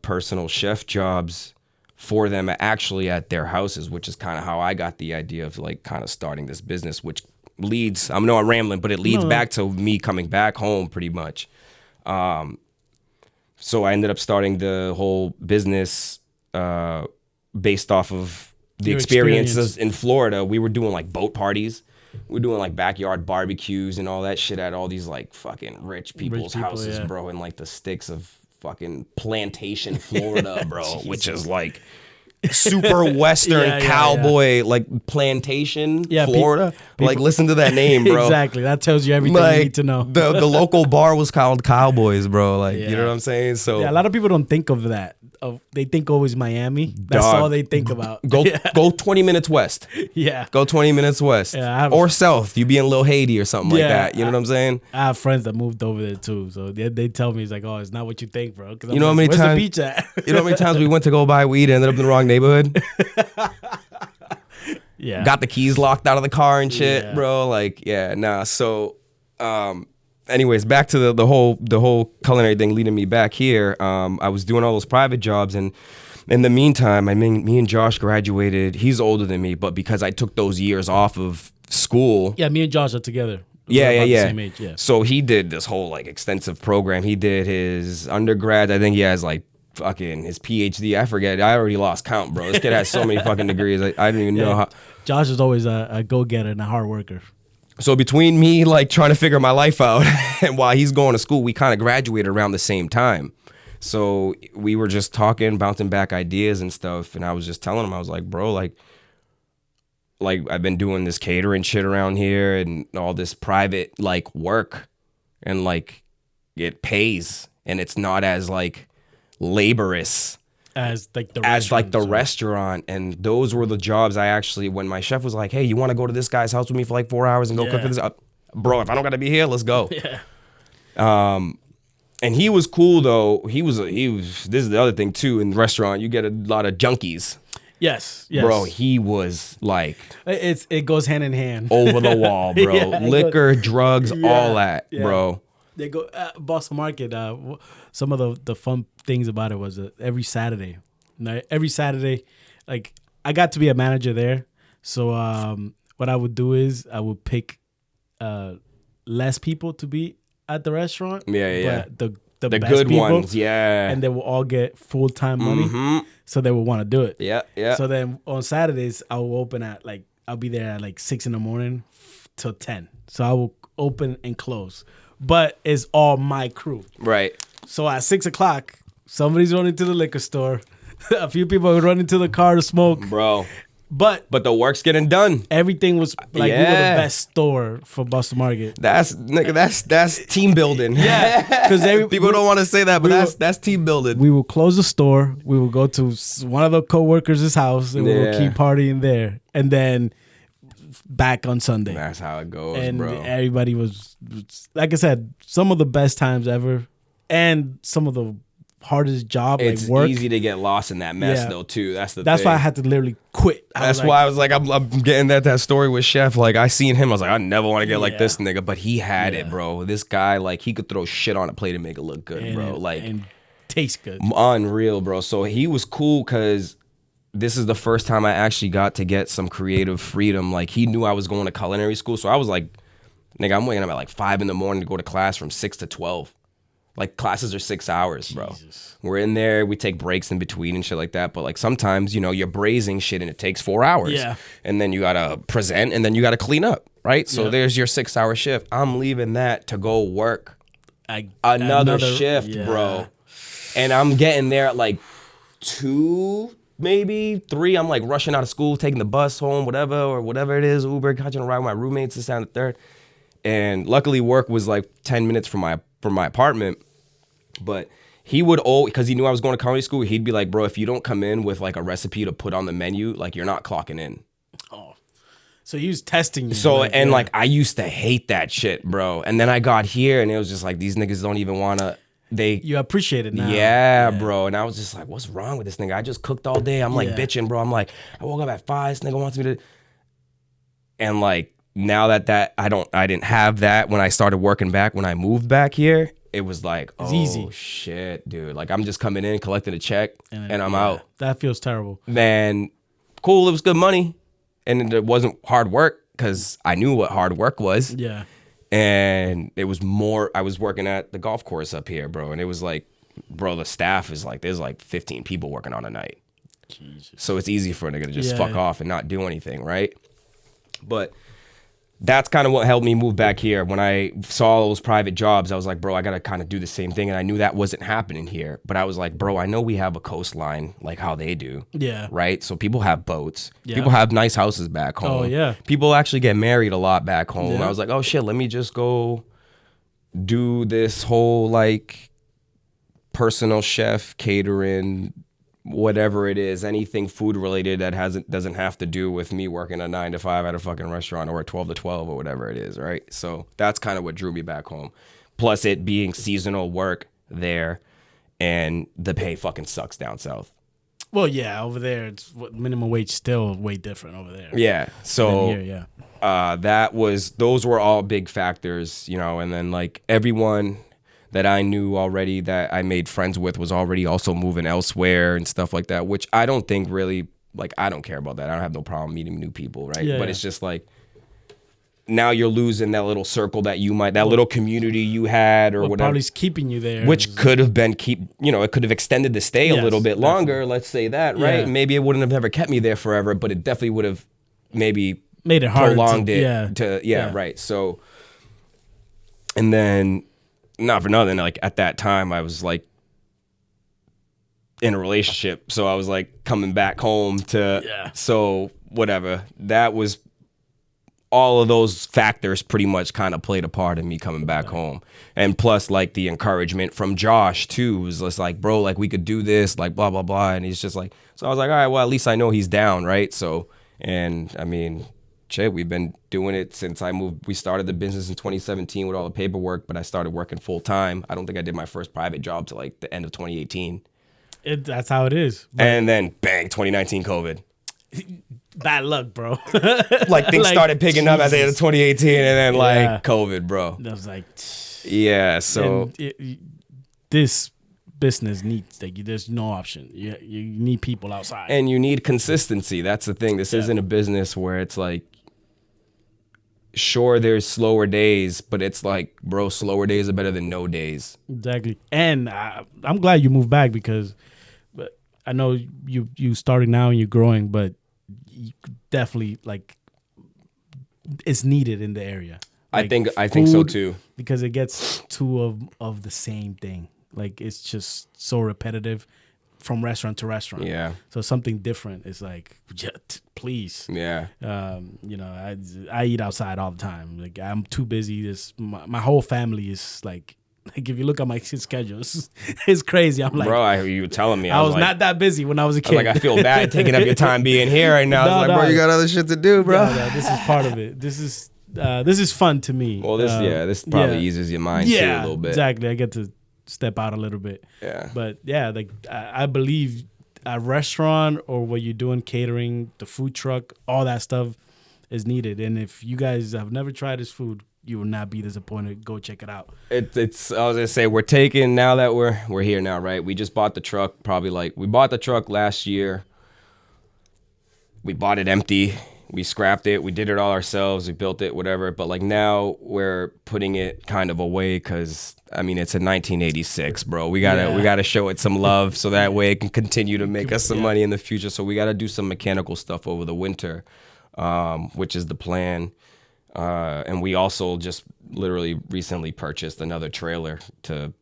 personal chef jobs for them actually at their houses, which is kind of how I got the idea of like kind of starting this business, which leads, I know I'm rambling, but it leads back to me coming back home pretty much. So I ended up starting the whole business based off of the experiences in Florida. We were doing like boat parties. We were doing like backyard barbecues and all that shit at all these like fucking rich people's houses, bro, in like the sticks of fucking Plantation, Florida, bro, which is like super Western cowboy, like Plantation, Florida. Like, listen to that name, bro. Exactly. That tells you everything you need to know. The local bar was called Cowboys, bro. Like, you know what I'm saying? So a lot of people don't think of that. They think always Miami. That's all they think about. Go 20 minutes west. Yeah. Go 20 minutes west. Or south. You be in Lil Haiti or something like that. You know what I'm saying? I have friends that moved over there too. So they tell me, it's like, oh, it's not what you think, bro. You know how many times, where's the beach at? You know how many times we went to go buy weed and ended up in the wrong neighborhood? Yeah. Got the keys locked out of the car and shit, bro. Like, So, anyways, back to the whole culinary thing leading me back here. I was doing all those private jobs, and in the meantime, I mean, me and Josh graduated. He's older than me, but because I took those years off of school. Yeah, me and Josh are together. Yeah. The same age, So he did this whole like extensive program. He did his undergrad. I think he has like fucking his PhD. I forget. I already lost count, bro. This kid has so many fucking degrees. I don't even know how. Josh is always a go-getter and a hard worker. So between me like trying to figure my life out and while he's going to school, we kind of graduated around the same time. So we were just talking, bouncing back ideas and stuff. And I was just telling him, I was like, bro, like I've been doing this catering shit around here and all this private like work, and like it pays and it's not as like laborious as the restaurant. And those were the jobs I actually, when my chef was like, hey, you want to go to this guy's house with me for like 4 hours and go cook for this? Bro, if I don't got to be here, let's go. And he was cool though. He was, this is the other thing too, in the restaurant, you get a lot of junkies. Yes. Bro, he was like, it goes hand in hand. Over the wall, bro. Liquor, drugs, all that, bro. They go Boston Market. Some of the fun things about it was every Saturday. Every Saturday, like I got to be a manager there. So what I would do is I would pick less people to be at the restaurant. But the best good people, ones, and they will all get full-time money, so they will want to do it. Yeah. So then on Saturdays, I will open at I'll be there at like 6 a.m. till 10. So I will open and close, but it's all my crew. Right. So at 6 o'clock, somebody's running to the liquor store. A few people are running to the car to smoke, bro. But the work's getting done. Everything was like we were the best store for Boston Market. That's team building. Because people don't want to say that, but that's team building. We will close the store. We will go to one of the coworkers' house, and we will keep partying there, and then back on Sunday. That's how it goes, and bro. Everybody was, like I said, some of the best times ever, and some of the hardest job. It's like work. Easy to get lost in that mess though too. That's thing. Why I had to literally quit. That's why I was like, I'm getting that story with Chef. Like I seen him, I was like, I never want to get like this nigga, but he had it, bro. This guy, like, he could throw shit on a plate and make it look good, bro. Like, and taste good, unreal, bro. So he was cool because this is the first time I actually got to get some creative freedom. Like he knew I was going to culinary school, so I was like, nigga, I'm waking up at like 5 a.m. to go to class from 6 to 12. Like classes are 6 hours, bro. Jesus. We're in there. We take breaks in between and shit like that. But like sometimes, you know, you're braising shit and it takes 4 hours. Yeah. And then you gotta present and then you gotta clean up, right? So there's your 6-hour shift. I'm leaving that to go work another shift, bro. And I'm getting there at like 2, maybe 3. I'm like rushing out of school, taking the bus home, whatever it is, Uber, catching a ride with my roommates this down the 3rd. And luckily work was like 10 minutes from my apartment. But he would because he knew I was going to culinary school, he'd be like, bro, if you don't come in with like a recipe to put on the menu, like you're not clocking in. Oh. So he was testing you. So like I used to hate that shit, bro. And then I got here and it was just like these niggas don't even wanna you appreciate it now. Yeah, bro. And I was just like, what's wrong with this nigga? I just cooked all day. I'm like bitching, bro. I'm like, I woke up at 5, this nigga wants me to. And like now that I didn't have that when I started working back, when I moved back here, it was like, It's oh easy. shit, dude. Like I'm just coming in, collecting a check, and I'm yeah, out. That feels terrible. Man, cool. It was good money, and it wasn't hard work because I knew what hard work was. Yeah. And it was more. I was working at the golf course up here, bro, and it was like, bro, the staff is like, there's like 15 people working on a night. Jesus. So it's easy for a nigga to just fuck off and not do anything, right? But that's kind of what helped me move back here. When I saw those private jobs, I was like, bro, I got to kind of do the same thing. And I knew that wasn't happening here. But I was like, bro, I know we have a coastline like how they do. Yeah. Right? So people have boats. Yeah. People have nice houses back home. Oh, yeah. People actually get married a lot back home. Yeah. I was like, oh, shit, let me just go do this whole like personal chef, catering, whatever it is, anything food related that doesn't have to do with me working a 9 to 5 at a fucking restaurant or a 12 to 12 or whatever it is, right? So that's kind of what drew me back home. Plus it being seasonal work there, and the pay fucking sucks down south. Well, yeah, over there it's minimum wage still way different over there. Yeah. So Than here, yeah. those were all big factors, you know, and then like everyone that I knew already that I made friends with was already also moving elsewhere and stuff like that, which I don't think really, like, I don't care about that. I don't have no problem meeting new people, right? Yeah, but yeah. it's just like, now you're losing that little circle that you might, that little community you had or What whatever. probably is keeping you there. Which could have been it could have extended the stay a Yes, little bit definitely. longer, let's say that, right? Yeah. Maybe it wouldn't have ever kept me there forever, but it definitely would have maybe made it harder prolonged to, it yeah. right. So, and then, not for nothing, like at that time I was like in a relationship, so I was like coming back home to so whatever. That was all of those factors pretty much kind of played a part in me coming back home. And plus like the encouragement from Josh too was just like, bro, like we could do this, like blah blah blah. And he's just like, so I was like, all right, well at least I know he's down, right? So, and I mean, shit, we've been doing it since I moved. We started the business in 2017 with all the paperwork, but I started working full time. I don't think I did my first private job till like the end of 2018. That's how it is. But And then bang, 2019 COVID. bad luck, bro. Like things Like, started picking up at the end of 2018 and then like Yeah. COVID, bro. I was like, Yeah, so and this business needs, like, there's no option. You need people outside. and you need consistency. That's the thing. This isn't a business where it's like, sure, there's slower days, but it's like, bro, slower days are better than no days. Exactly. And I'm glad you moved back because I know you starting now and you're growing, but you definitely like it's needed in the area. Like, I think so food, too. because it gets too of the same thing. Like it's just so repetitive from restaurant to restaurant. Yeah. So something different is like, please. Yeah. You know, I eat outside all the time. Like I'm too busy. My whole family is like if you look at my schedule, it's crazy. I'm like, Bro, you were telling me. I was like, not that busy when I was a kid. I feel bad taking up your time being here right now. I was No, like, no. bro, you got other shit to do, bro. No, this is part of it. This is fun to me. Well, this probably eases your mind too a little bit. Exactly. I get to step out a little bit. Yeah. But yeah, like I believe a restaurant or what you're doing, catering, the food truck, all that stuff is needed. And if you guys have never tried this food, you will not be disappointed. Go check it out. It's I was gonna say we're taking now that we're here now, right? We just bought the truck we bought the truck last year. We bought it empty. We scrapped it. We did it all ourselves. We built it, whatever. But like now we're putting it kind of away because I mean it's a 1986, bro. We gotta show it some love so that way it can continue to make us some money in the future. So we gotta do some mechanical stuff over the winter, which is the plan. And we also just literally recently purchased another trailer to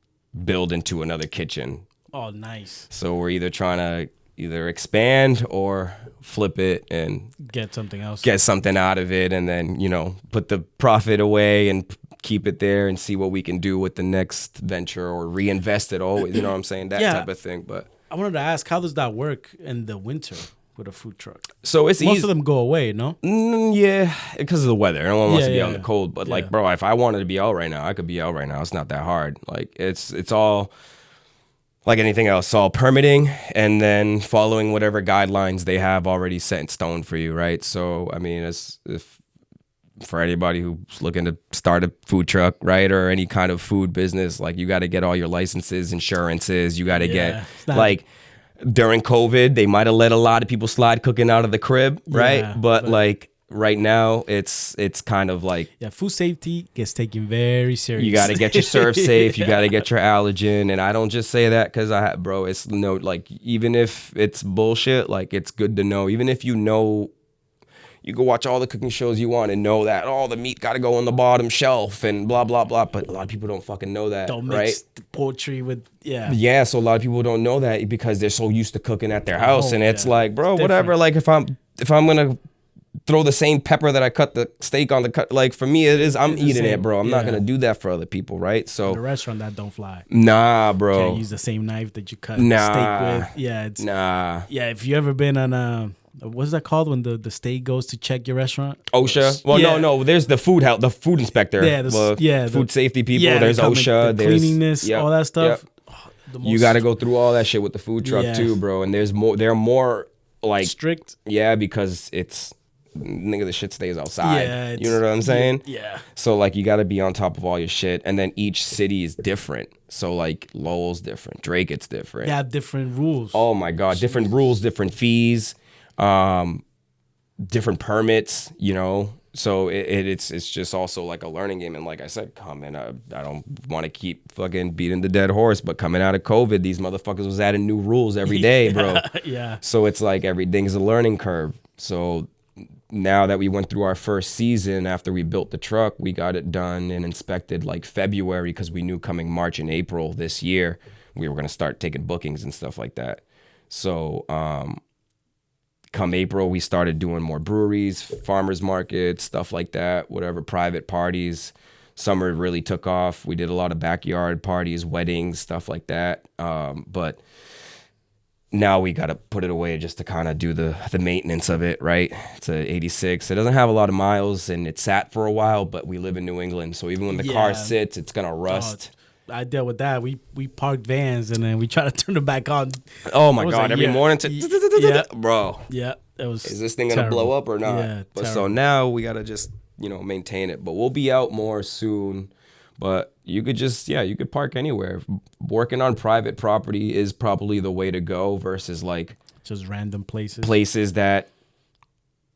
build into another kitchen. Oh, nice. So we're either trying to expand or flip it and Get something else. get something out of it, and then, you know, put the profit away and keep it there and see what we can do with the next venture or reinvest it always. You know what I'm saying? That type of thing. But I wanted to ask, how does that work in the winter with a food truck? so it's Most easy. of them go away, no? Yeah, because of the weather. No one wants to be out in the yeah. cold. But like, Yeah. bro, if I wanted to be out right now, I could be out right now. It's not that hard. Like it's all like anything else. It's all permitting and then following whatever guidelines they have already set in stone for you, right? So I mean, if for anybody who's looking to start a food truck, right, or any kind of food business, like you got to get all your licenses, insurances. You got to get like during COVID, they might have let a lot of people slide cooking out of the crib, right? But like right now, it's kind of like food safety gets taken very serious. You got to get your serve safe. You got to get your allergen, and I don't just say that because it's like even if it's bullshit, like it's good to know. Even if you know. You can watch all the cooking shows you want and know that the meat got to go on the bottom shelf and blah, blah, blah. But a lot of people don't fucking know that, don't right? mix the poultry with, Yeah, so a lot of people don't know that because they're so used to cooking at their house. And it's like, bro, whatever. Like if I'm going to throw the same pepper that I cut the steak on the cut, like for me it is, I'm eating it, bro. I'm not going to do that for other people, right? So the restaurant, that don't fly. Nah, bro. Can't use the same knife that you cut steak with. Yeah, it's Yeah, if you ever been on what's that called when the state goes to check your restaurant? OSHA. Well, no. There's the food inspector. Yeah, food safety people. Yeah, there's OSHA. The cleanliness, all that stuff. Yep. You got to go through all that shit with the food truck too, bro. And there's more. They're more like strict. Yeah, because it's nigga, the shit stays outside. Yeah, you know what I'm saying? Yeah. So like you got to be on top of all your shit, and then each city is different. So like Lowell's different, Drake it's different. They have different rules. Oh my god, different rules, different fees. Different permits, you know, so it's just also like a learning game. And like I said, I don't want to keep fucking beating the dead horse, but coming out of COVID, these motherfuckers was adding new rules every day, bro. Yeah. So it's like everything's a learning curve. So now that we went through our first season after we built the truck, we got it done and inspected like February because we knew coming March and April this year we were going to start taking bookings and stuff like that. So come April, we started doing more breweries, farmers markets, stuff like that, whatever, private parties. Summer really took off. We did a lot of backyard parties, weddings, stuff like that. But now we got to put it away just to kind of do the maintenance of it, right? It's a 86. It doesn't have a lot of miles, and it sat for a while, but we live in New England. So even when the car sits, it's going to rust. I dealt with that. We parked vans and then we try to turn it back on. Oh my god! Every morning, bro. Yeah, it was. Is this thing gonna blow up or not? Yeah, but so now we gotta just maintain it. But we'll be out more soon. But you could park anywhere. Working on private property is probably the way to go versus like just random places. Places that.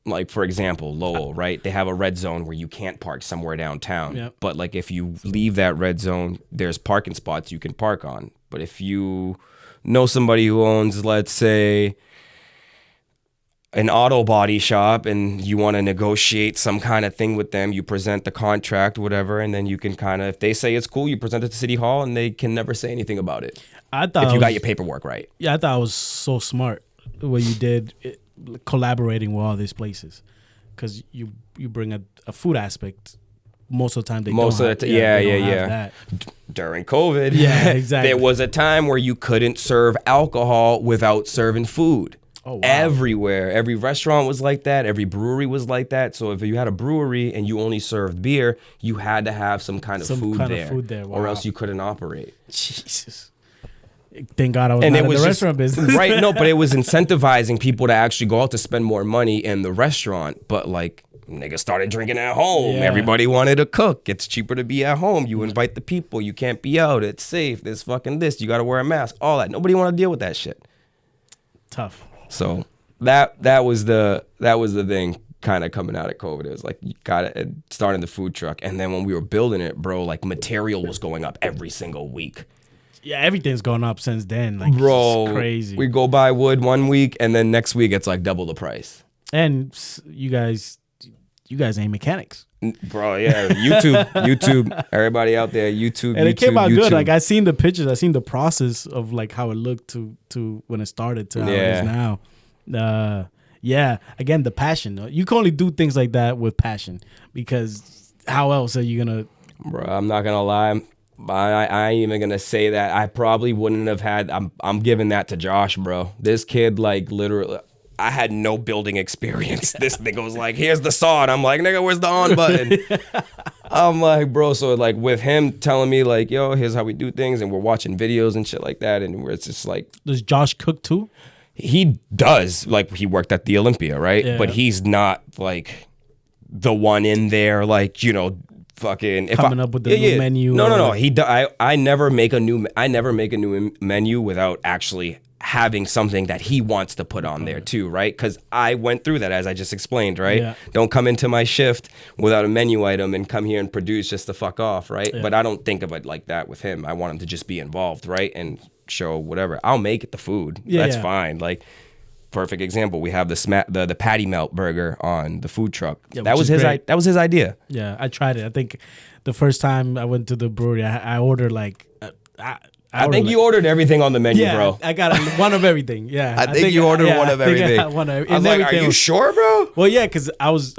Like, for example, Lowell, right? They have a red zone where you can't park somewhere downtown. Yep. But, like, if you leave that red zone, there's parking spots you can park on. But if you know somebody who owns, let's say, an auto body shop and you want to negotiate some kind of thing with them, you present the contract, whatever, and then you can kind of, if they say it's cool, you present it to City Hall and they can never say anything about it. I thought if you got your paperwork right. Yeah, I thought it was so smart what you did. Collaborating with all these places because you bring a food aspect. Most of the time they don't have that. During COVID, yeah, exactly. There was a time where you couldn't serve alcohol without serving food. Oh, wow. Everywhere, every restaurant was like that. Every brewery was like that. So if you had a brewery and you only served beer, you had to have some kind of food there. Wow. Or else you couldn't operate. Jesus. Thank God I was not in the restaurant business. Right, no, but it was incentivizing people to actually go out to spend more money in the restaurant. But like, niggas started drinking at home. Yeah. Everybody wanted to cook. It's cheaper to be at home. You invite the people. You can't be out. It's safe. There's fucking this. You got to wear a mask. All that. Nobody want to deal with that shit. Tough. So that was the thing kind of coming out of COVID. It was like, you got it, starting the food truck. And then when we were building it, bro, like material was going up every single week. Yeah, everything's gone up since then. Like, bro, it's crazy. We go buy wood one week, and then next week it's like double the price. And you guys ain't mechanics, bro. Yeah, YouTube. Everybody out there, YouTube. And it came out YouTube. good. Like I seen the pictures, I seen the process of like how it looked to when it started to how it is now. Yeah. Again, the passion. You can only do things like that with passion because how else are you gonna? Bro, I'm not gonna lie. I ain't even gonna say that. I probably wouldn't have had. I'm giving that to Josh, bro. This kid, like, literally, I had no building experience. This nigga was like, "Here's the saw," and I'm like, "Nigga, where's the on button?" I'm like, bro. So like, with him telling me like, "Yo, here's how we do things," and we're watching videos and shit like that, and it's just like, does Josh cook too? He does. Like, he worked at the Olympia, right? Yeah. But he's not like the one in there, like, you know, fucking Coming up with the new menu. No. I never make a new menu without actually having something that he wants to put on there too, right? Because I went through that, as I just explained, right? Yeah. Don't come into my shift without a menu item and come here and produce just to fuck off, right? Yeah. But I don't think of it like that with him. I want him to just be involved, right? And show whatever. I'll make it the food. That's fine. Like, perfect example. We have the patty melt burger on the food truck. Yeah, that was his idea. Yeah, I tried it. I think the first time I went to the brewery, I ordered like I think you ordered everything on the menu, bro. I got one of everything. Yeah, I think you ordered one of everything. I was like, are you sure, bro? Well, yeah, because I was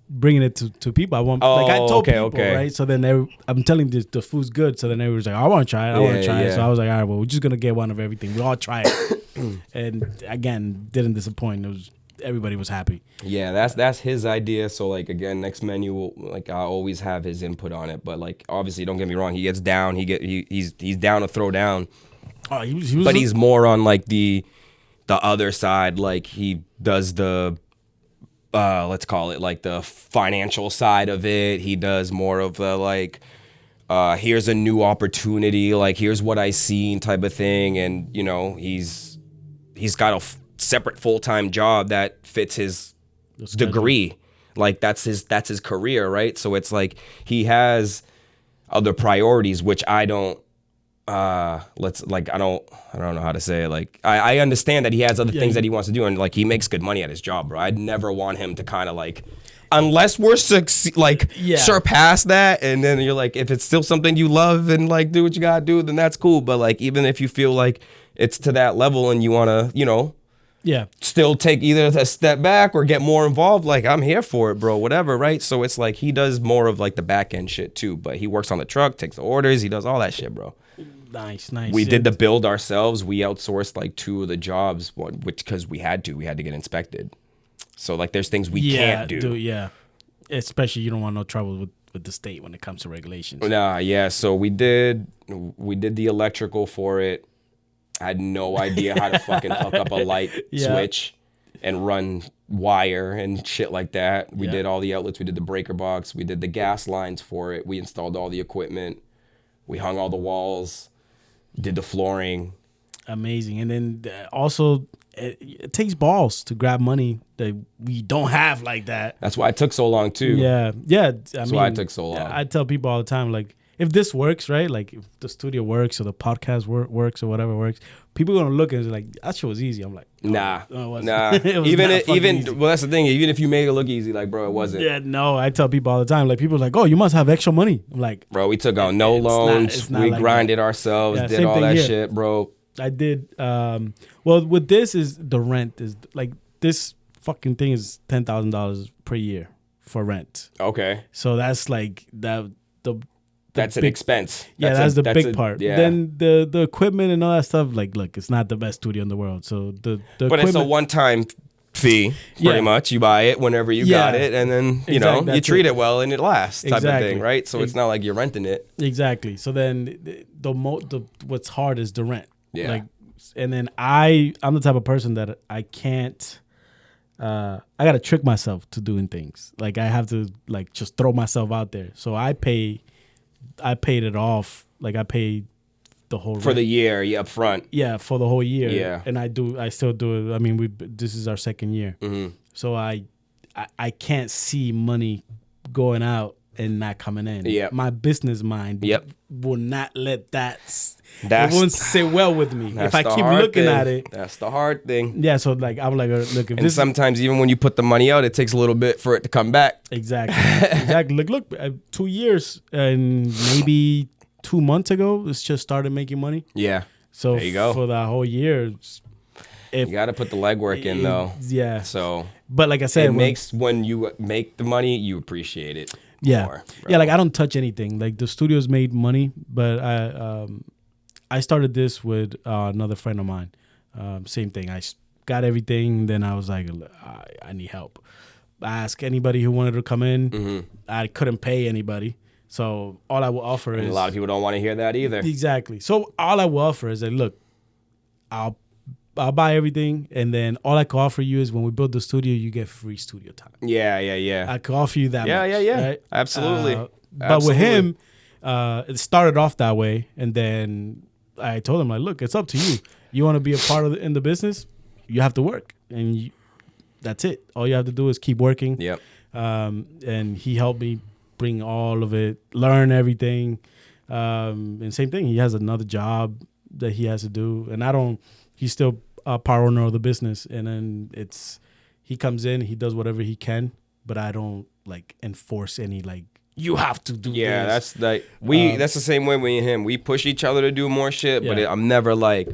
bringing it to people. I told people, right? So then I'm telling the food's good. So then everybody was like, I want to try it. I want to try it. So I was like, all right, well, we're just gonna get one of everything. We all try it, and again, didn't disappoint. Everybody was happy. Yeah, that's his idea. So like, again, next menu, like, I always have his input on it. But like, obviously, don't get me wrong, he gets down. He's down to throw down. Oh, but he's more on like the other side. Like, he does the let's call it like the financial side of it. He does more of the like, here's a new opportunity. Like, here's what I seen type of thing. And you know, he's got a separate full-time job that fits his degree. Like, that's his career, right? So it's like he has other priorities, which I don't I don't know how to say it. Like, I understand that he has other things that he wants to do, and like, he makes good money at his job, bro. I'd never want him to kind of like, unless we're surpass that, and then you're like, if it's still something you love and like do what you gotta do, then that's cool. But like, even if you feel like it's to that level and you wanna, you know, still take either a step back or get more involved, like, I'm here for it, bro, whatever, right? So it's like, he does more of like the back end shit too, but he works on the truck, takes the orders, he does all that shit, bro. Nice. We did the build ourselves. We outsourced like 2 of the jobs, which because we had to get inspected. So like, there's things we can't do. Especially, you don't want no trouble with the state when it comes to regulations. Nah, yeah. So we did the electrical for it. I had no idea how to fucking hook up a light switch and run wire and shit like that. We did all the outlets. We did the breaker box. We did the gas lines for it. We installed all the equipment. We hung all the walls. Did the flooring. Amazing. And then also, it takes balls to grab money that we don't have like that. That's why it took so long too. Yeah. That's why it took so long. I tell people all the time, like, if this works, right? Like, if the studio works or the podcast works or whatever works, people are gonna look and like, that shit was easy. I'm like, nah. Even well, that's the thing. Even if you make it look easy, like, bro, it wasn't. Yeah, no. I tell people all the time, like, people are like, oh, you must have extra money. I'm like, bro, we took out no loans. We like grinded ourselves, did all that shit, bro. I did. Well, with this is the rent is like, this fucking thing is $10,000 per year for rent. Okay. So that's like that's an expense. That's the big part. Yeah. Then the equipment and all that stuff, like, look, it's not the best studio in the world. So the but it's a one-time fee, pretty much. You buy it whenever you got it, and then you you treat it well and it lasts, type of thing, right? So it's not like you're renting it. Exactly. So then what's hard is the rent. Yeah. Like, and then I'm the type of person that I can't. I gotta trick myself to doing things. Like, I have to like just throw myself out there. So I paid it off. Like, I paid the whole for rent. The year, up front. Yeah, for the whole year. Yeah, and I still do it. I mean, this is our second year, so I can't see money going out and not coming in. Yeah, my business mind will not let that. It won't sit well with me if I keep looking at it. That's the hard thing. Yeah, so like, I'm like, look, if this sometimes even when you put the money out, it takes a little bit for it to come back. Exactly. Look, 2 years and maybe 2 months ago, it's just started making money. Yeah. So there you go. For that whole year, you got to put the legwork in though. Yeah. So, but like I said, when you make the money, you appreciate it. Yeah. More, yeah. Like, I don't touch anything. Like, the studio's made money, but I started this with another friend of mine. Same thing. I got everything. Then I was like, I need help. I asked anybody who wanted to come in. I couldn't pay anybody. So all I will offer is... a lot of people don't want to hear that either. Exactly. So all I will offer is that, look, I'll I'll buy everything, and then all I can offer you is when we build the studio, you get free studio time. Yeah. I can offer you that much. Yeah. Right? Absolutely. But with him, it started off that way, and then I told him, like, look, it's up to you. You want to be a part of in the business, you have to work, and that's it. All you have to do is keep working. Yep. And he helped me bring all of it, learn everything. And same thing, he has another job that he has to do, and he's still a part owner of the business, and then he comes in, he does whatever he can, but I don't like enforce any like you have to do yeah, this. that's like that's the same way me and him. We push each other to do more shit, but Yeah. I'm never like,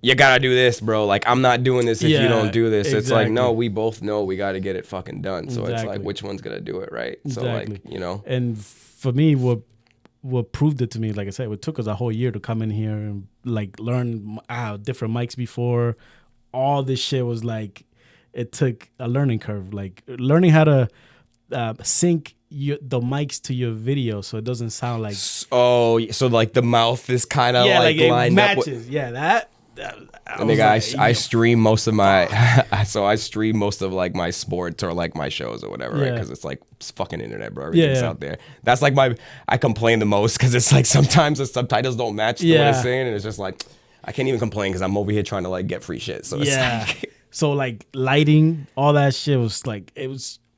you gotta do this, bro. Like, I'm not doing this if you don't do this. It's like, no, we both know we gotta get it fucking done. So it's like, which one's gonna do it, right? Exactly. So like, you know. And for me, what proved it to me, like I said, it took us a whole year to come in here and like learn different mics before. All this shit was like, it took a learning curve, like learning how to sync the mics to your video so it doesn't sound like so like the mouth is kind of like lined matches. up I stream most of my I stream most of like my sports or like my shows or whatever, right? Because it's like it's fucking internet, bro. Everything's out there. That's like I complain the most because it's like sometimes the subtitles don't match what it's saying, and it's just like I can't even complain because I'm over here trying to like get free shit. So it's like so like lighting, all that shit was like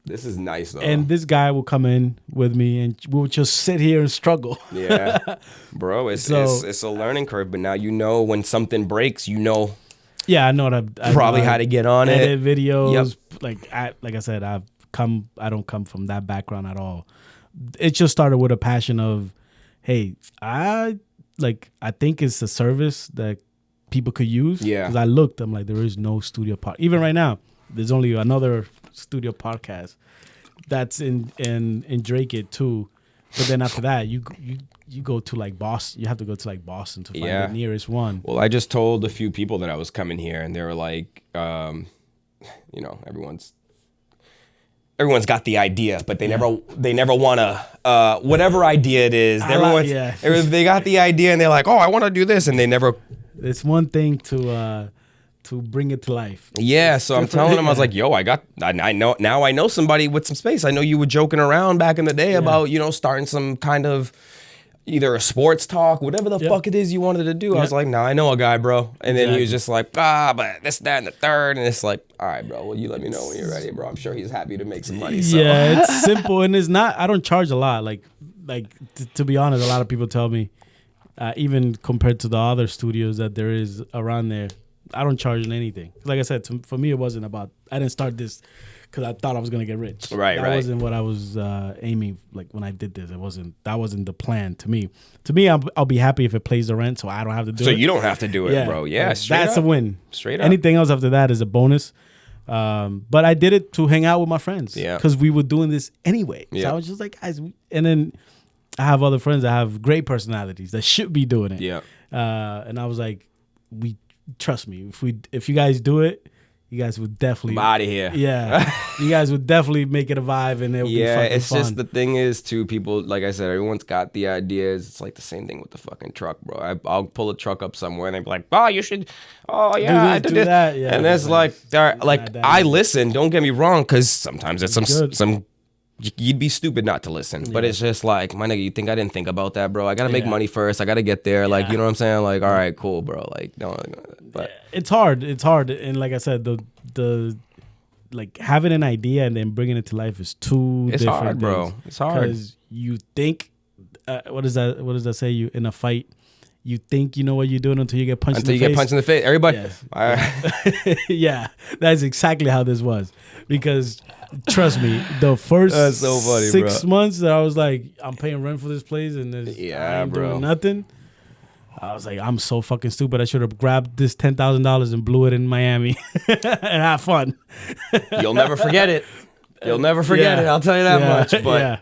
this is nice though. And this guy will come in with me and we'll just sit here and struggle. Yeah. Bro, it's a learning curve, but now you know when something breaks, you know. Yeah, I know probably how to get on edit it. videos. Yep. Like I said, I don't come from that background at all. It just started with a passion of, hey, I think it's a service that people could use. Yeah. Because I'm like, there is no studio pod. Even right now, there's only another studio podcast that's in Drake it too, but then after that you go to like Boston. You have to go to like Boston to find the nearest one. Well, I just told a few people that I was coming here, and they were like, you know, everyone's got the idea, but they never want to whatever idea it is. They got the idea, and they're like, oh, I want to do this, and they never. It's one thing to bring it to life. Yeah, so I'm telling them, I was like, yo, I know somebody with some space. I know you were joking around back in the day about, you know, starting some kind of either a sports talk, whatever the fuck it is you wanted to do. I was like, nah, I know a guy, bro. And then he was just like, but this, that, and the third. And it's like, all right, bro, well, you let me know when you're ready, bro. I'm sure he's happy to make some money. So. Yeah, it's simple. And it's not, I don't charge a lot. Like to be honest, a lot of people tell me, even compared to the other studios that there is around there, I don't charge anything. Like I said, for me, it wasn't about, I didn't start this because I thought I was going to get rich. Right. That wasn't what I was aiming, like when I did this. That wasn't the plan to me. To me, I'll be happy if it pays the rent so I don't have to do it. So you don't have to do it, bro. Yeah, that's a win. Straight up. Anything else after that is a bonus. But I did it to hang out with my friends. Yeah. Because we were doing this anyway. Yeah. So I was just like, guys. And then I have other friends that have great personalities that should be doing it. Yeah. And I was like, trust me, if you guys do it, you guys would definitely out of here. Yeah, you guys would definitely make it a vibe, and it'll be fucking it's fun. just the thing is too, people, like I said, everyone's got the ideas. It's like the same thing with the fucking truck, bro. I'll pull a truck up somewhere and they'll be like, oh, you should, oh yeah, I did this. That. Yeah, and it's like, I listen. Don't get me wrong, because sometimes it's some. You'd be stupid not to listen, but it's just like, my nigga, you think I didn't think about that, bro? I gotta make money first. I gotta get there. Like, you know what I'm saying? Like, all right, cool, bro. Like, don't. But it's hard, and like I said, the like having an idea and then bringing it to life is two. It's different hard, bro. It's hard because you think, what does that say? You in a fight, you think you know what you're doing until you get punched. Until you get punched in the face. Everybody. Yes. Yeah, that's exactly how this was. Because trust me, the first that's so funny, 6 months that I was like, I'm paying rent for this place and I ain't doing nothing. I was like, I'm so fucking stupid. I should have grabbed this $10,000 and blew it in Miami and have fun. You'll never forget it. You'll never forget it. I'll tell you that much. But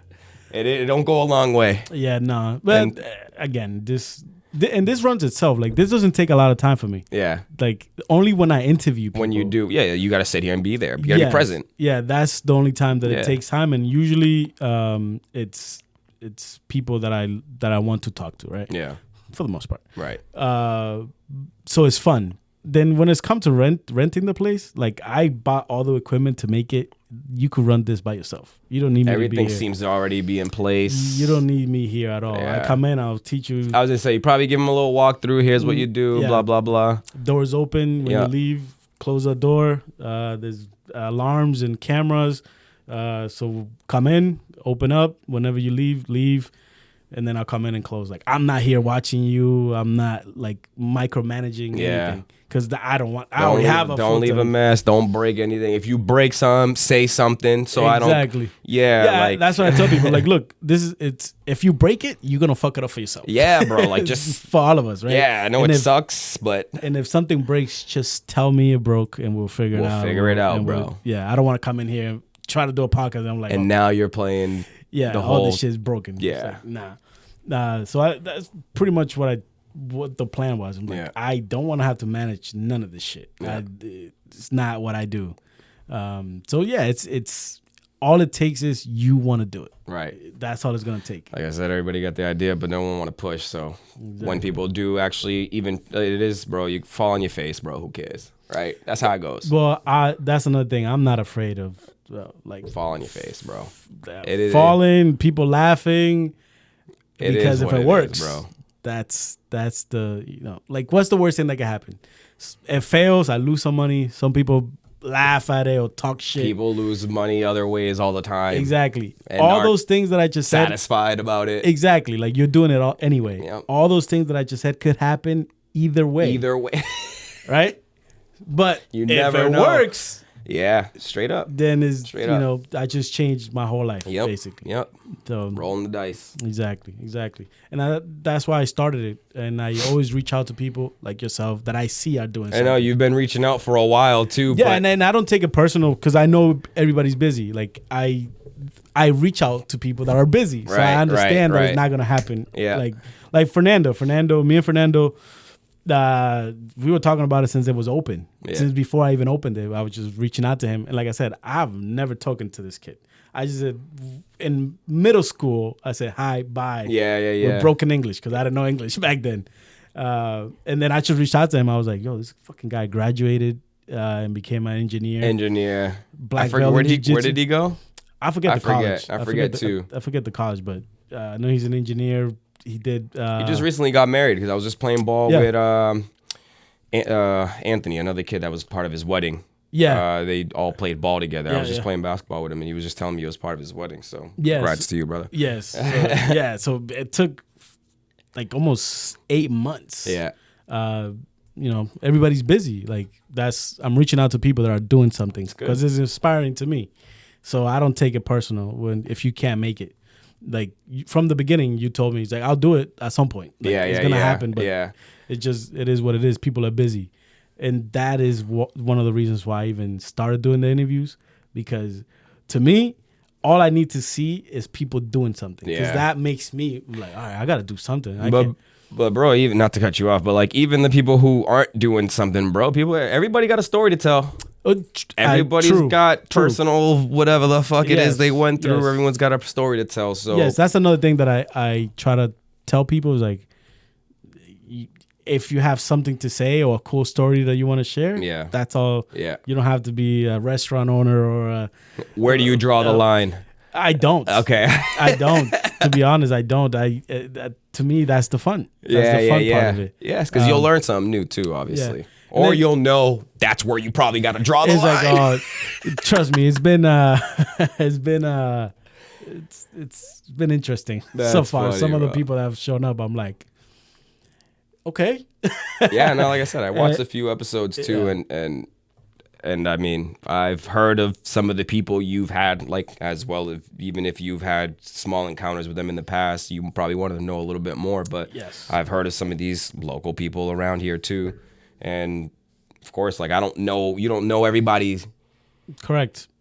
it don't go a long way. Yeah, no. But again, this runs itself. Like, this doesn't take a lot of time for me. Yeah. Like, only when I interview people. When you do, you got to sit here and be there. You got to be present. Yeah, that's the only time that it takes time. And usually it's people that I want to talk to, right? Yeah. For the most part. Right. So it's fun. then when it's come to renting the place, like I bought all the equipment to make it. You could run this by yourself. You don't need me Everything to be here. seems to already be in place. You don't need me here at all. Yeah. I come in, I'll teach you. I was gonna say, you probably give them a little walkthrough. Here's what you do. Yeah. Blah blah blah. Doors open when you leave. Close the door. There's alarms and cameras. So come in, open up. Whenever you leave. And then I'll come in and close. Like, I'm not here watching you. I'm not like micromanaging anything. Because I don't want. I already have a. Don't leave a mess. Don't break anything. If you break some, say something. So I don't. Exactly. Yeah. Like that's what I tell people. Like, look, it's if you break it, you're gonna fuck it up for yourself. Yeah, bro. Like just for all of us, right? Yeah, I know it sucks, but and if something breaks, just tell me it broke, and we'll figure it out. We'll figure it out, bro. I don't want to come in here and try to do a podcast. And I'm like, and now you're playing. Yeah, all this shit's broken. Yeah, like, nah. So that's pretty much what the plan was. I'm like, I don't want to have to manage none of this shit. Yeah. It's not what I do. So yeah, it's all it takes is you want to do it. Right. That's all it's gonna take. Like I said, everybody got the idea, but no one want to push. So when people do actually, even it is, bro, you fall on your face, bro. Who cares? Right. That's how it goes. Well, that's another thing. I'm not afraid of like fall on your face, bro. Falling, people laughing. Because if it works, bro, that's the like what's the worst thing that can happen? It fails, I lose some money. Some people laugh at it or talk shit. People lose money other ways all the time. Exactly. All those things that I just said. Satisfied about it. Exactly. Like you're doing it all anyway. Yep. All those things that I just said could happen either way. Right? But you never know. Works. Yeah, straight up. Then I just changed my whole life, basically. Yep. So rolling the dice. Exactly. And that's why I started it. And I always reach out to people like yourself that I see are doing something. I know you've been reaching out for a while too. Yeah, and I don't take it personal because I know everybody's busy. Like I reach out to people that are busy, so I understand that it's not gonna happen. Yeah. Like Fernando, me and Fernando. We were talking about it since it was open. Yeah. Since before I even opened it, I was just reaching out to him. And like I said, I've never talked to this kid. I just said, in middle school, I said, hi, bye. Yeah. With broken English, because I didn't know English back then. And then I just reached out to him. I was like, yo, this fucking guy graduated and became an engineer. Black belt. Where did he go? I forget the college. I forget too. I forget the college, but I know he's an engineer. He did. He just recently got married because I was just playing ball with Anthony, another kid that was part of his wedding. Yeah. They all played ball together. I was just playing basketball with him, and he was just telling me it was part of his wedding. So congrats to you, brother. Yes. So it took like almost 8 months. Yeah. Everybody's busy. Like I'm reaching out to people that are doing something because it's inspiring to me. So I don't take it personal if you can't make it. Like from the beginning, you told me it's like I'll do it at some point. Like, it's gonna happen, but it is what it is. People are busy, and that is one of the reasons why I even started doing the interviews. Because to me, all I need to see is people doing something. Because that makes me like, all right, I gotta do something. But bro, even not to cut you off, but like even the people who aren't doing something, bro, everybody got a story to tell. Everybody's got personal whatever the fuck it is they went through. Yes. Everyone's got a story to tell. So yes, that's another thing that I try to tell people is like, if you have something to say or a cool story that you want to share, that's all. Yeah, you don't have to be a restaurant owner or where do you draw the line? I don't. Okay, I don't. To be honest, I don't. To me, that's the fun. That's the fun part of it. Yes, because you'll learn something new too, obviously. Yeah. Or you'll know that's where you probably got to draw the line. Like, trust me, it's been interesting so far. Funny, some of the people that have shown up, I'm like, okay. Yeah, no, like I said, I watched a few episodes too, and I mean, I've heard of some of the people you've had, like as well. Even if you've had small encounters with them in the past, you probably wanted to know a little bit more. But I've heard of some of these local people around here too. And of course, like you don't know everybody's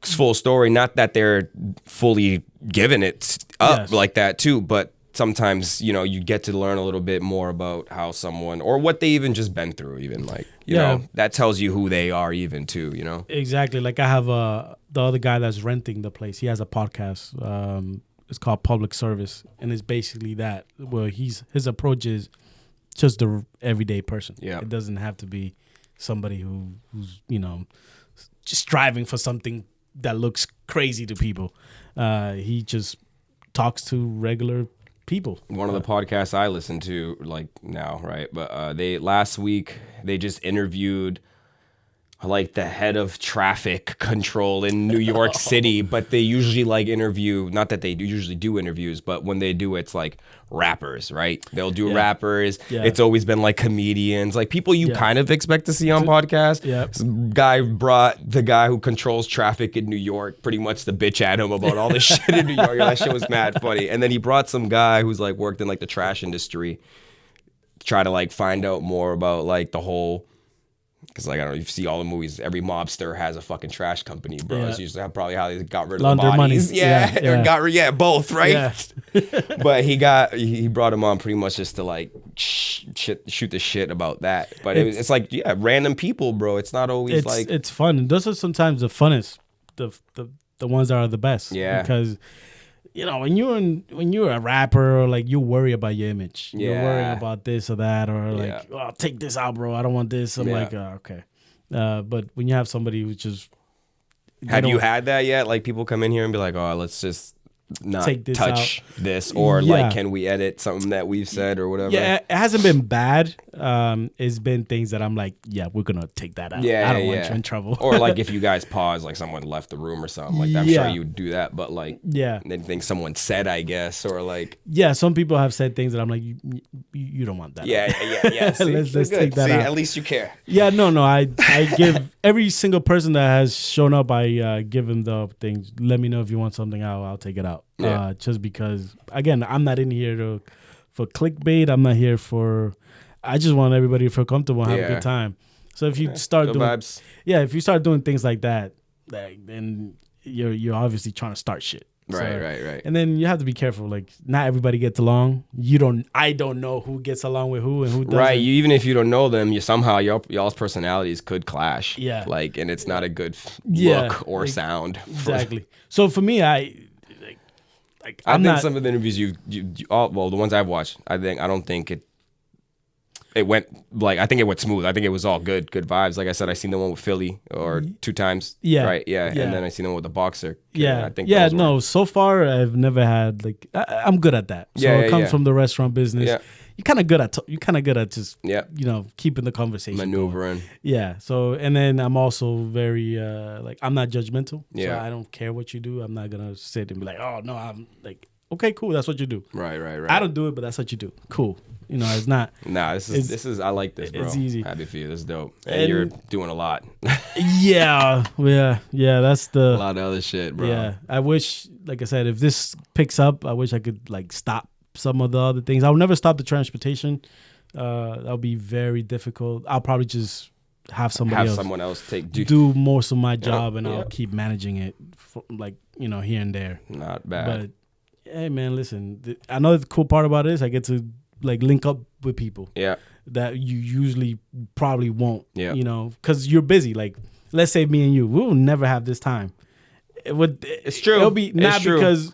full story. Not that they're fully giving it up like that too, but sometimes, you get to learn a little bit more about how someone or what they even just been through, even like, you know, that tells you who they are even too, Exactly. Like I have the other guy that's renting the place. He has a podcast. It's called Public Service. And it's basically that where his approach is just the everyday person. Yeah. It doesn't have to be somebody who's just striving for something that looks crazy to people. He just talks to regular people. One of the podcasts I listen to like now, right? But last week they just interviewed like the head of traffic control in New York City, but they usually like interview, not that they usually do interviews, but when they do, it's like rappers, right? They'll do rappers. Yeah. It's always been like comedians, like people you kind of expect to see on podcasts. Yeah. Some guy brought the guy who controls traffic in New York pretty much to bitch at him about all this shit in New York. That shit was mad funny. And then he brought some guy who's like worked in like the trash industry to try to like find out more about like the whole, because like I don't know, you see all the movies, every mobster has a fucking trash company, bro. Yeah. It's usually probably how they got rid of the bodies. Money. Both, right? Yeah. But he brought him on pretty much just to like shoot the shit about that. But it's like random people, bro. It's not always like it's fun. Those are sometimes the funnest, the ones that are the best. Yeah, because when you're a rapper, or like you worry about your image, you're worrying about this or that, or like, take this out, bro. I don't want this. I'm like, okay. But when you have somebody who's just, have you had that yet? Like people come in here and be like, oh, let's just not touch this, or like, can we edit something that we've said or whatever? Yeah, it hasn't been bad. It's been things that I'm like, we're gonna take that out. I don't want you in trouble. Or like if you guys pause, like someone left the room or something like that. I'm sure you would do that, but like, anything someone said, I guess, or like, some people have said things that I'm like, you don't want that. Yeah. See, let's take that out. At least you care. Yeah, no. I give every single person that has shown up, I give them the things. Let me know if you want something out. I'll take it out. Yeah. Just because, again, I'm not in here for clickbait. I'm not here for. I just want everybody to feel comfortable and have a good time. So if you start doing vibes. If you start doing things like that, then you're obviously trying to start shit. Right. And then you have to be careful. Like, not everybody gets along. I don't know who gets along with who and who doesn't. Right. Even if you don't know them, somehow y'all's personalities could clash. Yeah. Like, and it's not a good look or sound. Exactly. So for me, I think some of the interviews the ones I've watched, I don't think it went like, I think it went smooth. I think it was all good vibes. Like I said, I seen the one with Philly or 2 times. Yeah. Right. Yeah. And then I seen the one with the boxer. Yeah. I think so far I've never had like, I'm good at that. So it comes from the restaurant business. Yeah. You're kind of good at just, keeping the conversation maneuvering. Going. Yeah. So, and then I'm also very, like, I'm not judgmental. Yeah. So I don't care what you do. I'm not going to sit and be like, oh, no, I'm like, okay, cool. That's what you do. Right. I don't do it, but that's what you do. Cool. It's not. Nah, this is, I like this, bro. It's easy. Happy for you. This is dope. And you're doing a lot. Yeah. That's a lot of other shit, bro. Yeah. I wish, like I said, if this picks up, I wish I could like stop some of the other things. I'll never stop the transportation. That'll be very difficult. I'll probably just have someone else do most of my job, and I'll keep managing it, here and there. Not bad. But hey, man, listen. Another cool part about it is I get to like link up with people. Yeah. That you usually probably won't. Yeah. Because you're busy. Like, let's say me and you, we'll never have this time. It's true. It'll be not because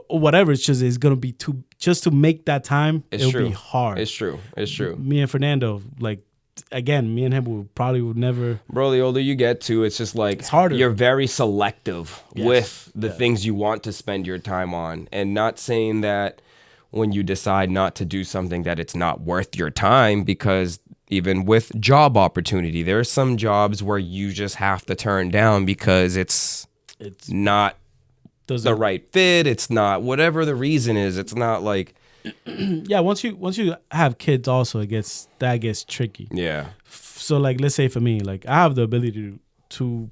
whatever. It's gonna be just to make that time. It'll be hard. It's true. Me and Fernando, like, again, me and him would never. Bro, the older you get too, it's just like, it's harder. You're very selective with the things you want to spend your time on, and not saying that when you decide not to do something that it's not worth your time, because even with job opportunity, there are some jobs where you just have to turn down because it's not the right fit. It's not, whatever the reason is, it's not like. Yeah, once you have kids also, that gets tricky. Yeah. So like, let's say for me, like, I have the ability to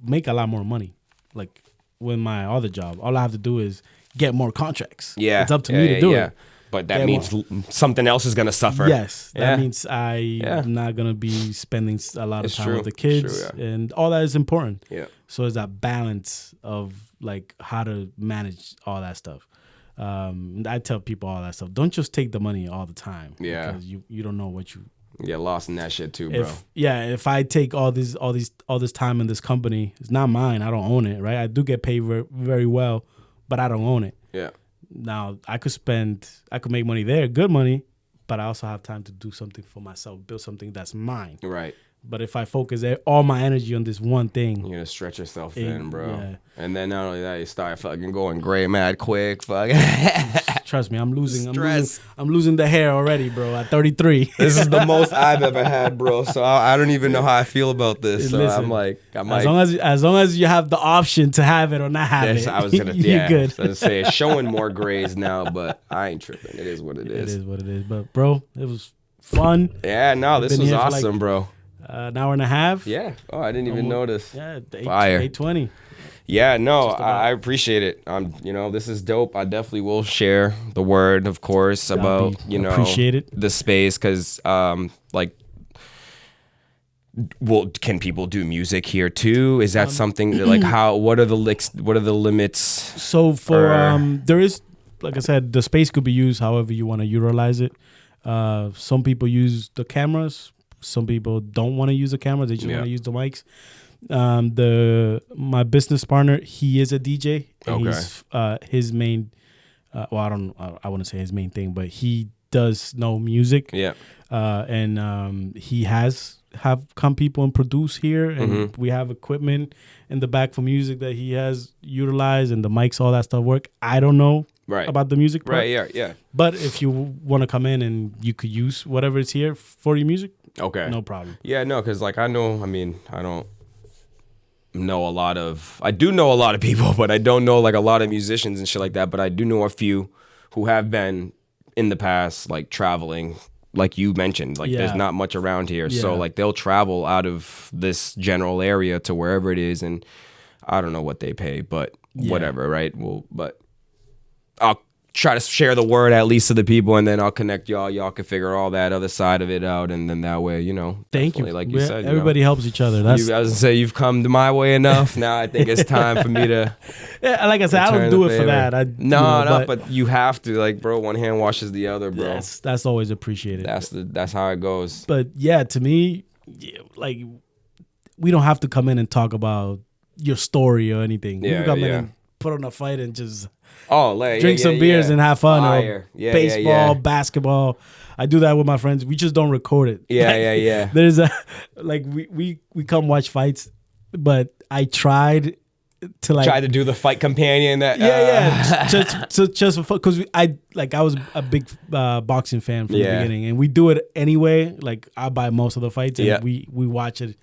make a lot more money. Like with my other job, all I have to do is get more contracts. Yeah. It's up to me to do it. But that means something else is going to suffer. Yes. That means I'm not going to be spending a lot of time with the kids. And all that is important. Yeah. So it's that balance of like how to manage all that stuff. I tell people all that stuff. Don't just take the money all the time. Yeah. Because you don't know what you get lost in that shit too, bro. If I take all this time in this company, it's not mine. I don't own it, right? I do get paid very, very well, but I don't own it. Yeah. Now I could make money there, good money, but I also have time to do something for myself, build something that's mine. Right. But if I focus all my energy on this one thing, you're gonna stretch yourself thin, bro. Yeah. And then not only that, you start fucking going gray mad quick. Fucking trust me, I'm losing the hair already, bro. At 33. This is the most I've ever had, bro. So I don't even know how I feel about this. So Listen, I'm like, as long as you have the option to have it or not have it, I was gonna, you're good. I was gonna say it's showing more grays now, but I ain't tripping. It is what it is. It is what it is. But bro, it was fun. Yeah, no, this was awesome, bro. An hour and a half. Yeah. Oh, I didn't even notice. Yeah, Fire. 8:20. Yeah, no, I appreciate it. This is dope. I definitely will share the word, of course, about appreciate it. The space, because can people do music here too? Is that something that, like, what are the limits? So for there is, like I said, the space could be used however you want to utilize it. Some people use the cameras. Some people don't want to use the cameras. They just want to use the mics. My business partner, he is a DJ. And he's his main. I wouldn't say his main thing, but he does know music. Yeah. And he have come people and produce here, and we have equipment in the back for music that he has utilized, and the mics, all that stuff work. I don't know about the music part. Right. Yeah. But if you want to come in and you could use whatever is here for your music, no problem. Yeah, no, because I don't know a lot of. I do know a lot of people, but I don't know like a lot of musicians and shit like that. But I do know a few who have been in the past, like traveling. Like you mentioned, like there's not much around here. Yeah. So like they'll travel out of this general area to wherever it is, and I don't know what they pay, but whatever, right? Well, but I'll try to share the word at least to the people, and then I'll connect y'all. Y'all can figure all that other side of it out, and then that way, Thank you. Like you said, everybody helps each other. I was gonna say you've come to my way enough. Now I think it's time for me to. Yeah, like I said, I don't do it for that. But you have to, like, bro. One hand washes the other, bro. Yes, that's always appreciated. That's how it goes. But yeah, to me, like, we don't have to come in and talk about your story or anything. We can come in and put on a fight and just drink some beers and have fun. Or baseball, basketball. I do that with my friends. We just don't record it. Yeah. There's we come watch fights, but I tried to do the fight companion. That just because I was a big boxing fan from the beginning, and we do it anyway. Like, I buy most of the fights and we watch it,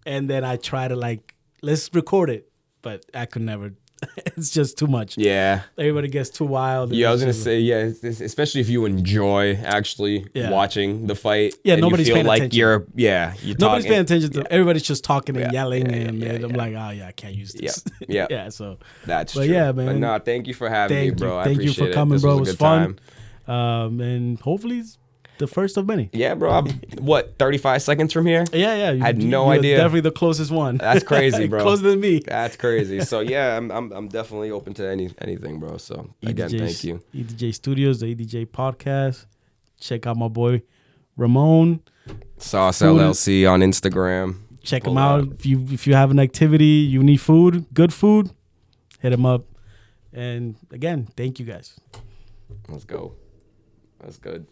and then I try to let's record it, but I could never. It's just too much. Yeah. Everybody gets too wild. Yeah, I was going to say, especially if you enjoy actually watching the fight. Yeah, nobody's paying attention. You're nobody's paying attention to everybody's just talking and yelling, and I'm like, oh, yeah, I can't use this. Yeah. Yeah, so. That's true. But yeah, man. But no, thank you for having me, bro. I appreciate it. Thank you for coming, bro. It was fun. And hopefully it's the first of many. Yeah, bro. I'm, 35 seconds from here? Yeah. I had no idea. Definitely the closest one. That's crazy, bro. Closer than me. That's crazy. So yeah, I'm definitely open to anything, bro. So again, thank you. EDJ Studios, the EDJ podcast. Check out my boy Ramon. SAUWCELLC on Instagram. Check him out. If you have an activity, you need food, good food, hit him up. And again, thank you guys. Let's go. That's good.